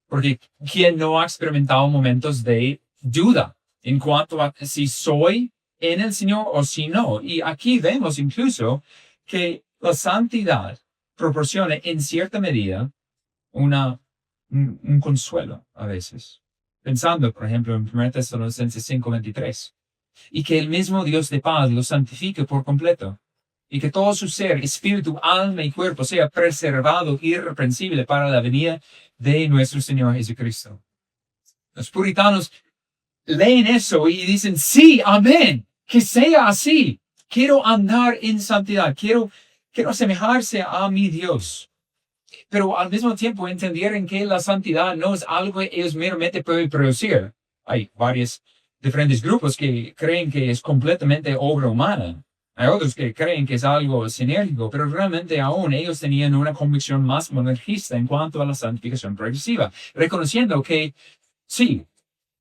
Porque ¿quién no ha experimentado momentos de duda en cuanto a si soy en el Señor o si no? Y aquí vemos incluso que la santidad proporciona en cierta medida un consuelo a veces. Pensando, por ejemplo, en 1 Tesalonicenses 5:23. Y que el mismo Dios de paz lo santifique por completo. Y que todo su ser, espíritu, alma y cuerpo sea preservado irreprensible para la venida de nuestro Señor Jesucristo. Los puritanos leen eso y dicen, sí, amén, que sea así. Quiero andar en santidad, quiero asemejarse a mi Dios. Pero al mismo tiempo entendieron que la santidad no es algo que ellos meramente pueden producir. Hay varios diferentes grupos que creen que es completamente obra humana. Hay otros que creen que es algo sinérgico, pero realmente aún ellos tenían una convicción más monarquista en cuanto a la santificación progresiva, reconociendo que sí,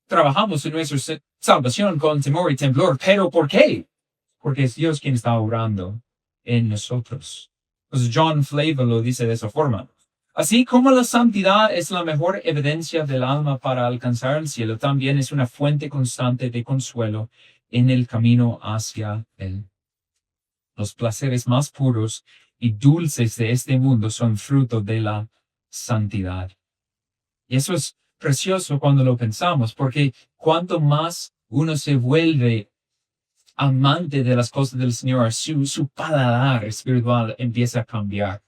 trabajamos en nuestra salvación con temor y temblor, pero ¿por qué? Porque es Dios quien está obrando en nosotros. Pues John Flavel lo dice de esa forma. Así como la santidad es la mejor evidencia del alma para alcanzar el cielo, también es una fuente constante de consuelo en el camino hacia él. Los placeres más puros y dulces de este mundo son fruto de la santidad. Y eso es precioso cuando lo pensamos, porque cuanto más uno se vuelve amante de las cosas del Señor, su paladar espiritual empieza a cambiar.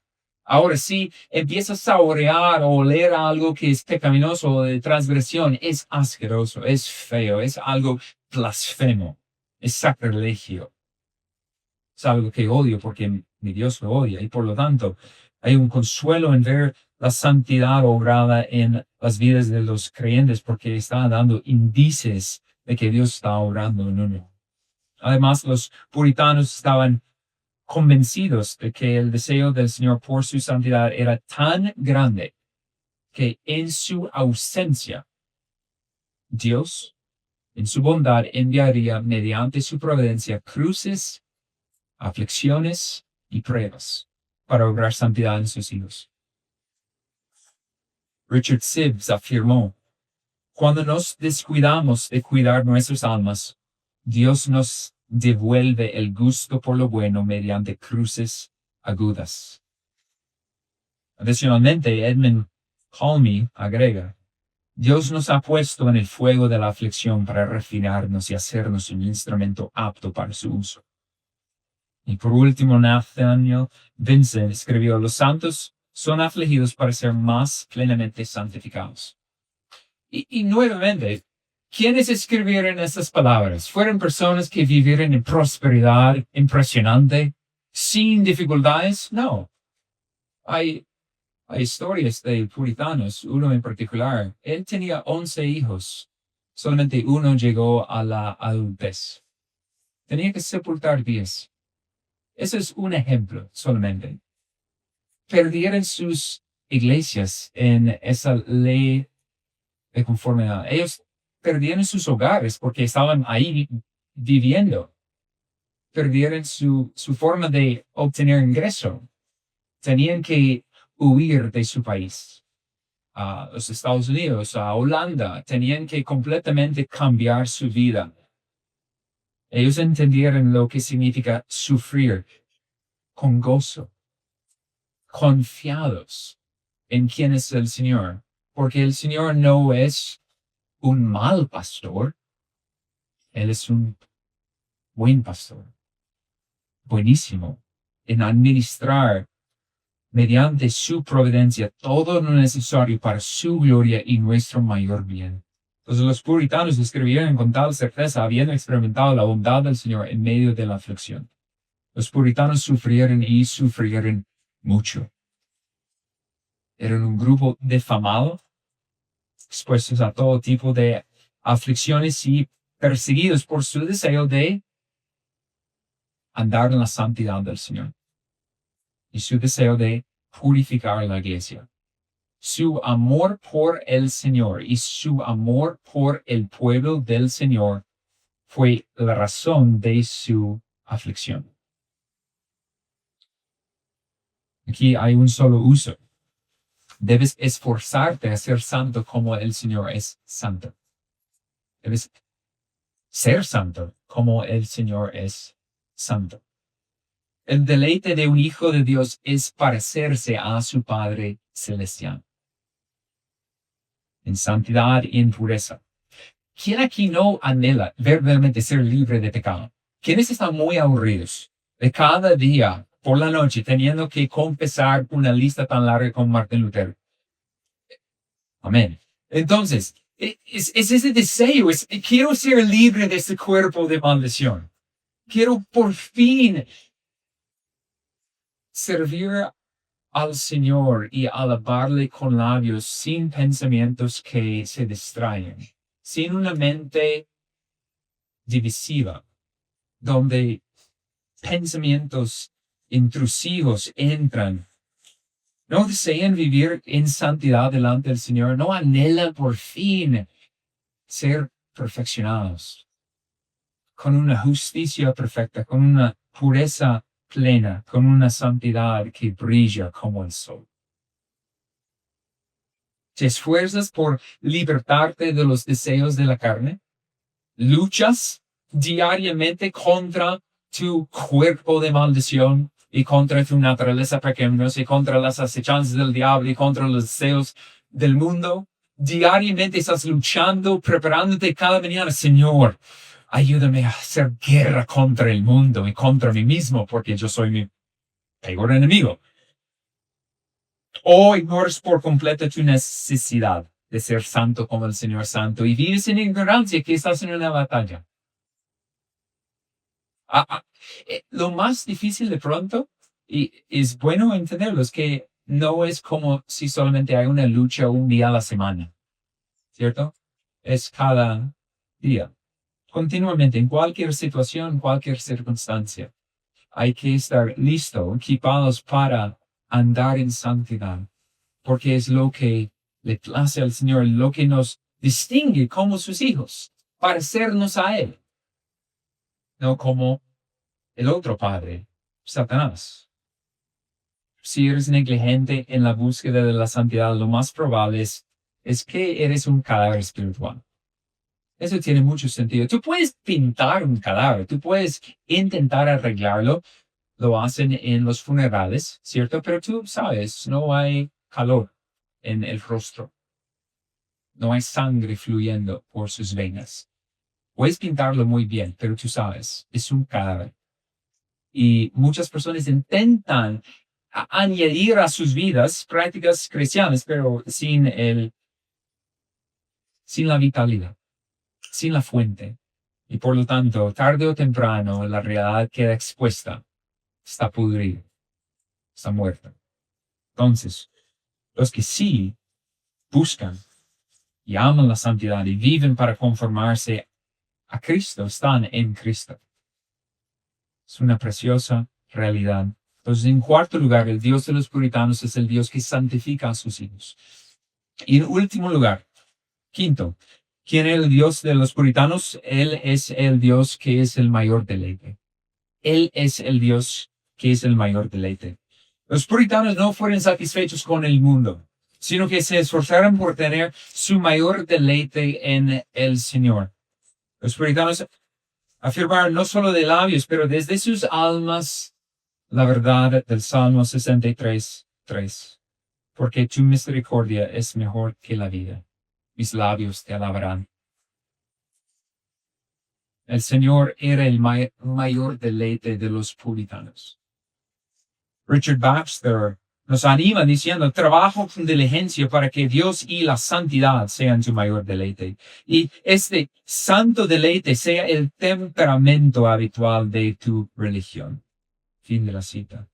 Ahora sí, empieza a saborear o oler algo que es pecaminoso o de transgresión, es asqueroso, es feo, es algo blasfemo, es sacrilegio. Es algo que odio porque mi Dios lo odia y por lo tanto Hay un consuelo en ver la santidad obrada en las vidas de los creyentes porque está dando indicios de que Dios está obrando en uno. Además, los puritanos estaban convencidos de que el deseo del Señor por su santidad era tan grande que en su ausencia, Dios, en su bondad, enviaría mediante su providencia cruces, aflicciones y pruebas para obrar santidad en sus hijos. Richard Sibbes afirmó, cuando nos descuidamos de cuidar nuestras almas, Dios nos devuelve el gusto por lo bueno mediante cruces agudas. Adicionalmente, Edmund Calmy agrega, Dios nos ha puesto en el fuego de la aflicción para refinarnos y hacernos un instrumento apto para su uso. Y por último, Nathaniel Vincent escribió, los santos son afligidos para ser más plenamente santificados. Y nuevamente, ¿quiénes escribieron estas palabras? ¿Fueron personas que vivieron en prosperidad impresionante, sin dificultades? No. Hay historias de puritanos, uno en particular. Él tenía 11 hijos. Solamente uno llegó a la adultez. Tenía que sepultar 10. Eso es un ejemplo solamente. Perdieron sus iglesias en esa ley de conformidad. Ellos perdieron sus hogares porque estaban ahí viviendo. Perdieron su forma de obtener ingreso. Tenían que huir de su país. A los Estados Unidos, a Holanda, tenían que completamente cambiar su vida. Ellos entendieron lo que significa sufrir con gozo, confiados en quién es el Señor, porque el Señor no es un mal pastor, Él es un buen pastor, buenísimo en administrar mediante su providencia todo lo necesario para su gloria y nuestro mayor bien. Entonces los puritanos escribieron con tal certeza, habiendo experimentado la bondad del Señor en medio de la aflicción. Los puritanos sufrieron y sufrieron mucho. Eran un grupo defamado, expuestos a todo tipo de aflicciones y perseguidos por su deseo de andar en la santidad del Señor y su deseo de purificar la iglesia. Su amor por el Señor y su amor por el pueblo del Señor fue la razón de su aflicción. Aquí hay un solo uso. Debes esforzarte a ser santo como el Señor es santo. Debes ser santo como el Señor es santo. El deleite de un hijo de Dios es parecerse a su Padre celestial. En santidad y en pureza. ¿Quién aquí no anhela verdaderamente ser libre de pecado? ¿Quiénes están muy aburridos de cada día por la noche teniendo que confesar una lista tan larga como Martín Lutero? Amén. Entonces, es ese deseo, quiero ser libre de este cuerpo de maldición. Quiero por fin servir al Señor y alabarle con labios sin pensamientos que se distraen, sin una mente divisiva, donde pensamientos intrusivos entran. No desean vivir en santidad delante del Señor, no anhelan por fin ser perfeccionados, con una justicia perfecta, con una pureza plena, con una santidad que brilla como el sol. ¿Te esfuerzas por libertarte de los deseos de la carne? ¿Luchas diariamente contra tu cuerpo de maldición y contra tu naturaleza pecaminosa y contra las acechanzas del diablo y contra los deseos del mundo? Diariamente estás luchando, preparándote cada mañana, Señor, ayúdame a hacer guerra contra el mundo y contra mí mismo, porque yo soy mi peor enemigo. O ignoras por completo tu necesidad de ser santo como el Señor santo y vives en ignorancia que estás en una batalla. Lo más difícil de pronto, y es bueno entenderlo, es que no es como si solamente hay una lucha un día a la semana, ¿cierto? Es cada día, continuamente, en cualquier situación, cualquier circunstancia. Hay que estar listo, equipados para andar en santidad, porque es lo que le place al Señor, lo que nos distingue como sus hijos, parecernos a Él, no como el otro padre, Satanás. Si eres negligente en la búsqueda de la santidad, lo más probable es que eres un cadáver espiritual. Eso tiene mucho sentido. Tú puedes pintar un cadáver, tú puedes intentar arreglarlo, lo hacen en los funerales, ¿cierto? Pero tú sabes, no hay calor en el rostro, no hay sangre fluyendo por sus venas. Puedes pintarlo muy bien, pero tú sabes, es un cadáver. Y muchas personas intentan añadir a sus vidas prácticas cristianas, pero sin la vitalidad, sin la fuente. Y por lo tanto, tarde o temprano, la realidad queda expuesta, está pudrida, está muerta. Entonces, los que sí buscan y aman la santidad y viven para conformarse a Cristo, están en Cristo. Es una preciosa realidad. Entonces, en cuarto lugar, el Dios de los puritanos es el Dios que santifica a sus hijos. Y en último lugar, quinto, ¿quién es el Dios de los puritanos? Él es el Dios que es el mayor deleite. Él es el Dios que es el mayor deleite. Los puritanos no fueron satisfechos con el mundo, sino que se esforzaron por tener su mayor deleite en el Señor. Los puritanos afirmaron no solo de labios, pero desde sus almas la verdad del Salmo 63:3. Porque tu misericordia es mejor que la vida. Mis labios te alabarán. El Señor era el mayor deleite de los puritanos. Richard Baxter nos anima diciendo, trabajo con diligencia para que Dios y la santidad sean tu mayor deleite. Y este santo deleite sea el temperamento habitual de tu religión. Fin de la cita.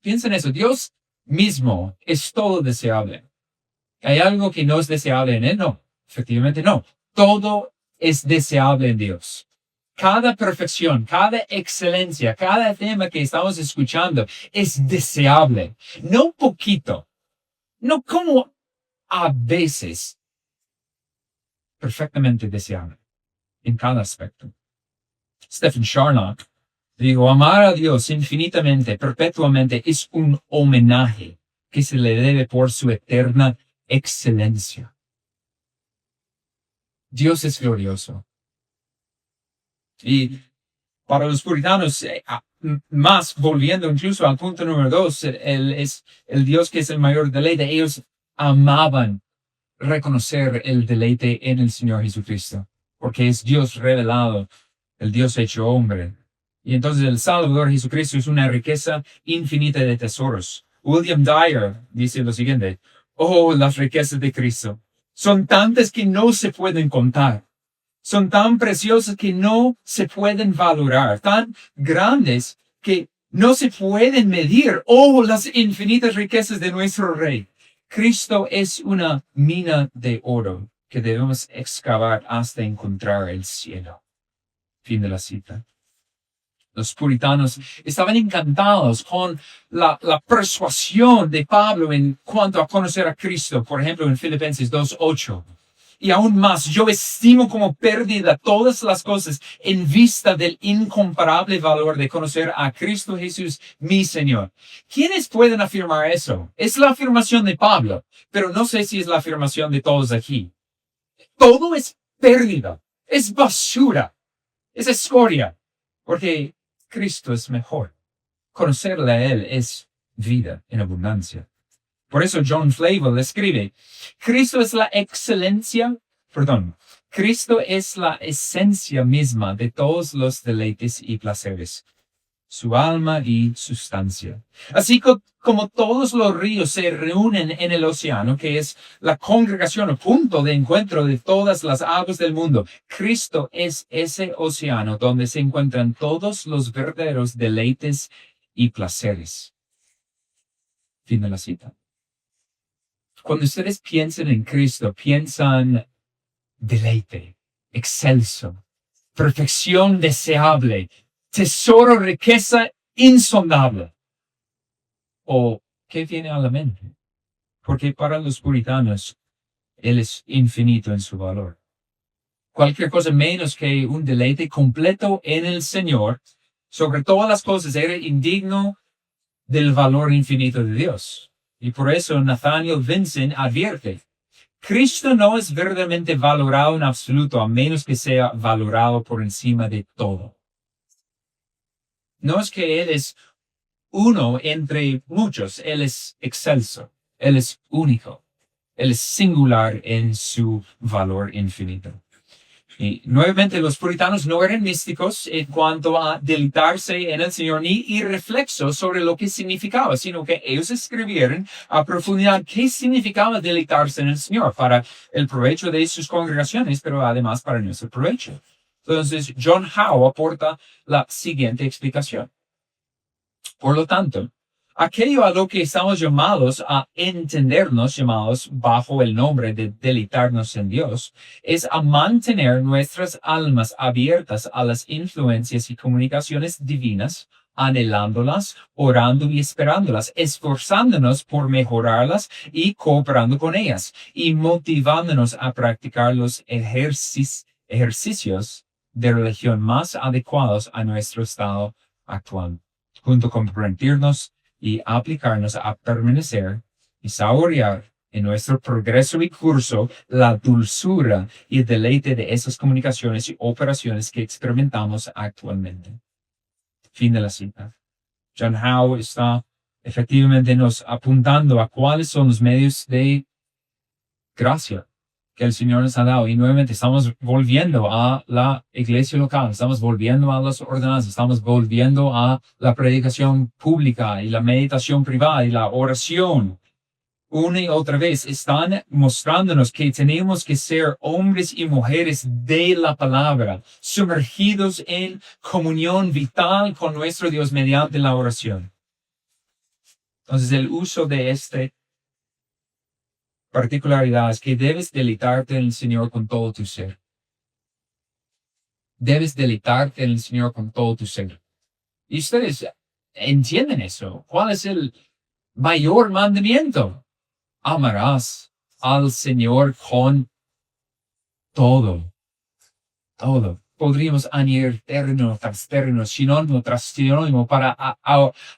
Piensa en eso. Dios mismo es todo deseable. ¿Hay algo que no es deseable en Él? No, efectivamente no. Todo es deseable en Dios. Cada perfección, cada excelencia, cada tema que estamos escuchando es deseable. No poquito, no como a veces, perfectamente deseable en cada aspecto. Stephen Charnock dijo, amar a Dios infinitamente, perpetuamente, es un homenaje que se le debe por su eterna excelencia. Dios es glorioso. Y para los puritanos, más volviendo incluso al punto número 2, Él es el Dios que es el mayor deleite. Ellos amaban reconocer el deleite en el Señor Jesucristo, porque es Dios revelado, el Dios hecho hombre. Y entonces el Salvador Jesucristo es una riqueza infinita de tesoros. William Dyer dice lo siguiente, oh, las riquezas de Cristo son tantas que no se pueden contar. Son tan preciosas que no se pueden valorar, tan grandes que no se pueden medir. Oh, las infinitas riquezas de nuestro Rey. Cristo es una mina de oro que debemos excavar hasta encontrar el cielo. Fin de la cita. Los puritanos estaban encantados con la persuasión de Pablo en cuanto a conocer a Cristo, por ejemplo, en Filipenses 2:8. Y aún más, yo estimo como pérdida todas las cosas en vista del incomparable valor de conocer a Cristo Jesús, mi Señor. ¿Quiénes pueden afirmar eso? Es la afirmación de Pablo, pero no sé si es la afirmación de todos aquí. Todo es pérdida, es basura, es escoria, porque Cristo es mejor. Conocerle a Él es vida en abundancia. Por eso John Flavel escribe, Cristo es la Cristo es la esencia misma de todos los deleites y placeres, su alma y sustancia. Así como todos los ríos se reúnen en el océano, que es la congregación o punto de encuentro de todas las aguas del mundo, Cristo es ese océano donde se encuentran todos los verdaderos deleites y placeres. Fin de la cita. Cuando ustedes piensan en Cristo, piensan deleite, excelso, perfección deseable, tesoro, riqueza insondable. ¿O qué viene a la mente? Porque para los puritanos, Él es infinito en su valor. Cualquier cosa menos que un deleite completo en el Señor, sobre todas las cosas, era indigno del valor infinito de Dios. Y por eso Nathaniel Vincent advierte, Cristo no es verdaderamente valorado en absoluto, a menos que sea valorado por encima de todo. No es que Él es uno entre muchos, Él es excelso, Él es único, Él es singular en su valor infinito. Y nuevamente los puritanos no eran místicos en cuanto a deleitarse en el Señor ni irreflexos sobre lo que significaba, sino que ellos escribieron a profundidad qué significaba deleitarse en el Señor para el provecho de sus congregaciones, pero además para nuestro provecho. Entonces, John Howe aporta la siguiente explicación. Por lo tanto, aquello a lo que estamos llamados a entendernos, llamados bajo el nombre de deleitarnos en Dios, es a mantener nuestras almas abiertas a las influencias y comunicaciones divinas, anhelándolas, orando y esperándolas, esforzándonos por mejorarlas y cooperando con ellas, y motivándonos a practicar los ejercicios de religión más adecuados a nuestro estado actual, junto con permitirnos y aplicarnos a permanecer y saborear en nuestro progreso y curso la dulzura y el deleite de esas comunicaciones y operaciones que experimentamos actualmente. Fin de la cita. John Howe está efectivamente nos apuntando a cuáles son los medios de gracia que el Señor nos ha dado. Y nuevamente estamos volviendo a la iglesia local, estamos volviendo a las ordenanzas, estamos volviendo a la predicación pública y la meditación privada y la oración. Una y otra vez están mostrándonos que tenemos que ser hombres y mujeres de la palabra, sumergidos en comunión vital con nuestro Dios mediante la oración. Entonces, el uso de particularidad es que debes deleitarte en el Señor con todo tu ser. Debes deleitarte en el Señor con todo tu ser. Y ustedes entienden eso. ¿Cuál es el mayor mandamiento? Amarás al Señor con todo. Todo. Podríamos añadir término tras término, sinónimo tras sinónimo para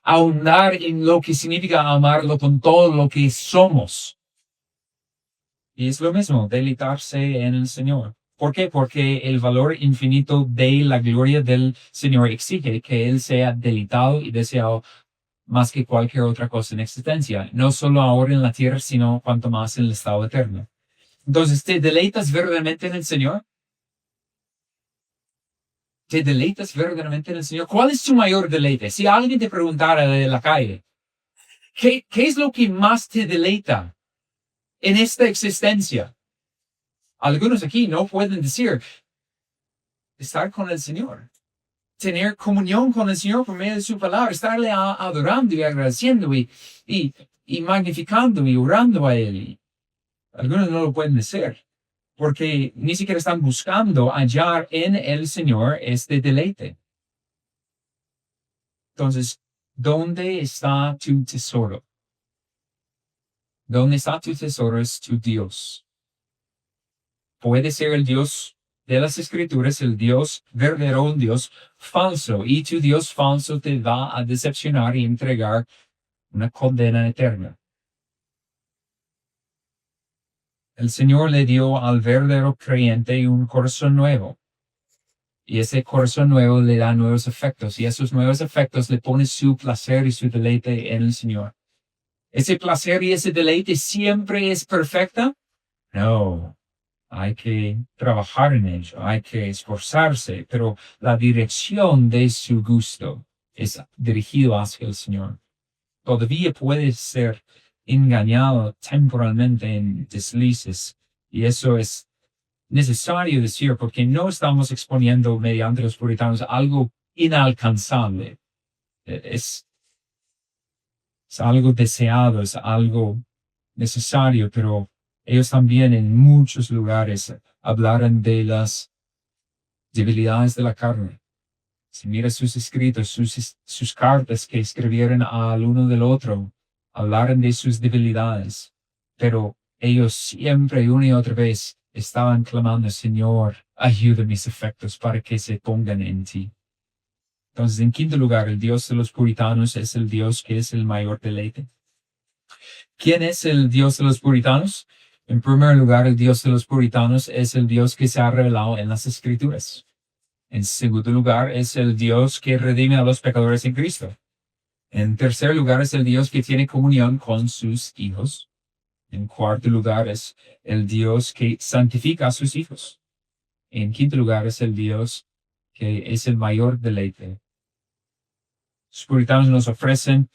ahondar en lo que significa amarlo con todo lo que somos. Y es lo mismo, deleitarse en el Señor. ¿Por qué? Porque el valor infinito de la gloria del Señor exige que Él sea deleitado y deseado más que cualquier otra cosa en existencia. No solo ahora en la tierra, sino cuanto más en el estado eterno. Entonces, ¿te deleitas verdaderamente en el Señor? ¿Te deleitas verdaderamente en el Señor? ¿Cuál es tu mayor deleite? Si alguien te preguntara de la calle, ¿qué es lo que más te deleita en esta existencia? Algunos aquí no pueden decir estar con el Señor, tener comunión con el Señor por medio de su palabra, estarle adorando y agradeciendo y magnificando y orando a Él. Algunos no lo pueden decir porque ni siquiera están buscando hallar en el Señor este deleite. Entonces, ¿dónde está tu tesoro? ¿Dónde está tu tesoro? Es tu Dios. Puede ser el Dios de las Escrituras, el Dios verdadero, un Dios falso. Y tu Dios falso te va a decepcionar y entregar una condena eterna. El Señor le dio al verdadero creyente un corazón nuevo. Y ese corazón nuevo le da nuevos efectos. Y esos nuevos efectos le ponen su placer y su deleite en el Señor. ¿Ese placer y ese deleite siempre es perfecta? No. Hay que trabajar en ello, hay que esforzarse, pero la dirección de su gusto es dirigido hacia el Señor. Todavía puede ser engañado temporalmente en deslices, y eso es necesario decir porque no estamos exponiendo mediante los puritanos algo inalcanzable. Es es algo deseado, es algo necesario, pero ellos también en muchos lugares hablaron de las debilidades de la carne. Si miras sus escritos, sus cartas que escribieron al uno del otro, hablaron de sus debilidades, pero ellos siempre, una y otra vez, estaban clamando, Señor, ayuda mis afectos para que se pongan en ti. Entonces, en quinto lugar, el Dios de los puritanos es el Dios que es el mayor deleite. ¿Quién es el Dios de los puritanos? En primer lugar, el Dios de los puritanos es el Dios que se ha revelado en las Escrituras. En segundo lugar, es el Dios que redime a los pecadores en Cristo. En tercer lugar, es el Dios que tiene comunión con sus hijos. En cuarto lugar, es el Dios que santifica a sus hijos. En quinto lugar, es el Dios que es el mayor deleite. Los puritanos nos ofrecen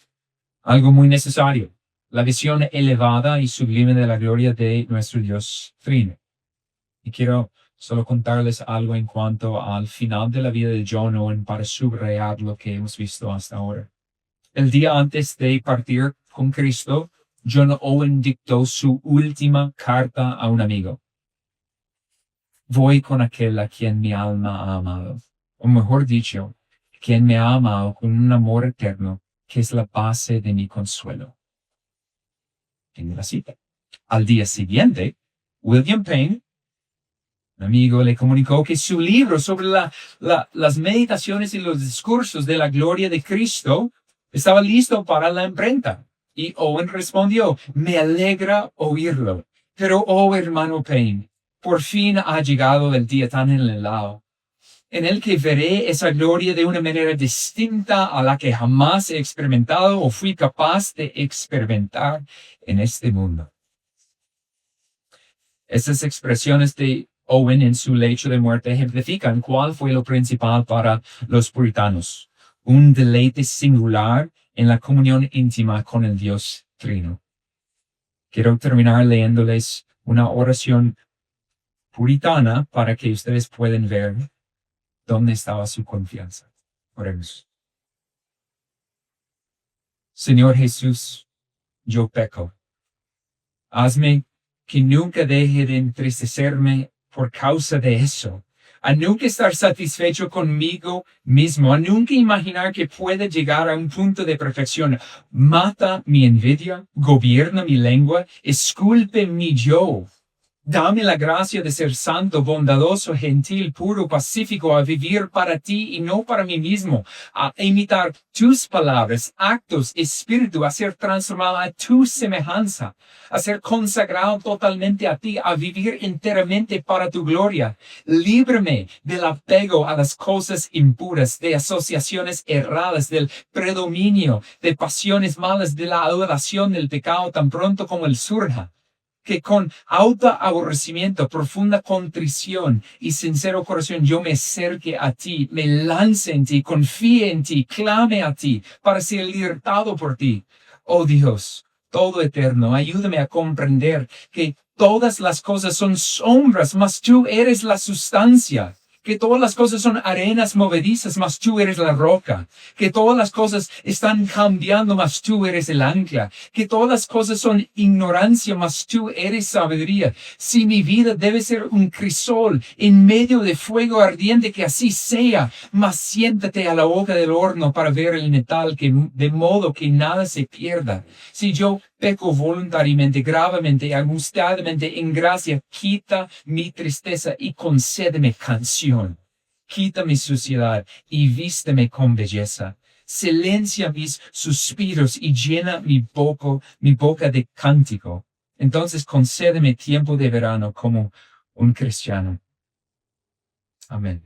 algo muy necesario, la visión elevada y sublime de la gloria de nuestro Dios Trino. Y quiero solo contarles algo en cuanto al final de la vida de John Owen para subrayar lo que hemos visto hasta ahora. El día antes de partir con Cristo, John Owen dictó su última carta a un amigo. Voy con aquel a quien mi alma ha amado, o mejor dicho, quien me ha amado con un amor eterno, que es la base de mi consuelo. En la cita. Al día siguiente, William Payne, un amigo, le comunicó que su libro sobre las meditaciones y los discursos de la gloria de Cristo estaba listo para la imprenta. Y Owen respondió, me alegra oírlo. Pero, oh hermano Payne, por fin ha llegado el día tan anhelado, en el que veré esa gloria de una manera distinta a la que jamás he experimentado o fui capaz de experimentar en este mundo. Estas expresiones de Owen en su lecho de muerte ejemplifican cuál fue lo principal para los puritanos, un deleite singular en la comunión íntima con el Dios Trino. Quiero terminar leyéndoles una oración puritana para que ustedes puedan ver dónde estaba su confianza. Oremos. Señor Jesús, yo peco. Hazme que nunca deje de entristecerme por causa de eso, a nunca estar satisfecho conmigo mismo, a nunca imaginar que pueda llegar a un punto de perfección. Mata mi envidia, gobierna mi lengua, esculpe mi yo. Dame la gracia de ser santo, bondadoso, gentil, puro, pacífico, a vivir para ti y no para mí mismo, a imitar tus palabras, actos, espíritu, a ser transformado a tu semejanza, a ser consagrado totalmente a ti, a vivir enteramente para tu gloria. Líbrame del apego a las cosas impuras, de asociaciones erradas, del predominio, de pasiones malas, de la adoración del pecado tan pronto como él surja. Que con autoaborrecimiento, profunda contrición y sincero corazón yo me acerque a ti, me lance en ti, confíe en ti, clame a ti para ser libertado por ti. Oh Dios, todo eterno, ayúdame a comprender que todas las cosas son sombras, mas tú eres la sustancia. Que todas las cosas son arenas movedizas, mas tú eres la roca. Que todas las cosas están cambiando, mas tú eres el ancla. Que todas las cosas son ignorancia, mas tú eres sabiduría. Si mi vida debe ser un crisol en medio de fuego ardiente, que así sea, mas siéntate a la boca del horno para ver el metal, de modo que nada se pierda. Si yo peco voluntariamente, gravemente, angustiadamente, en gracia, quita mi tristeza y concédeme canción. Quita mi suciedad y vísteme con belleza. Silencia mis suspiros y llena mi boca de cántico. Entonces concédeme tiempo de verano como un cristiano. Amén.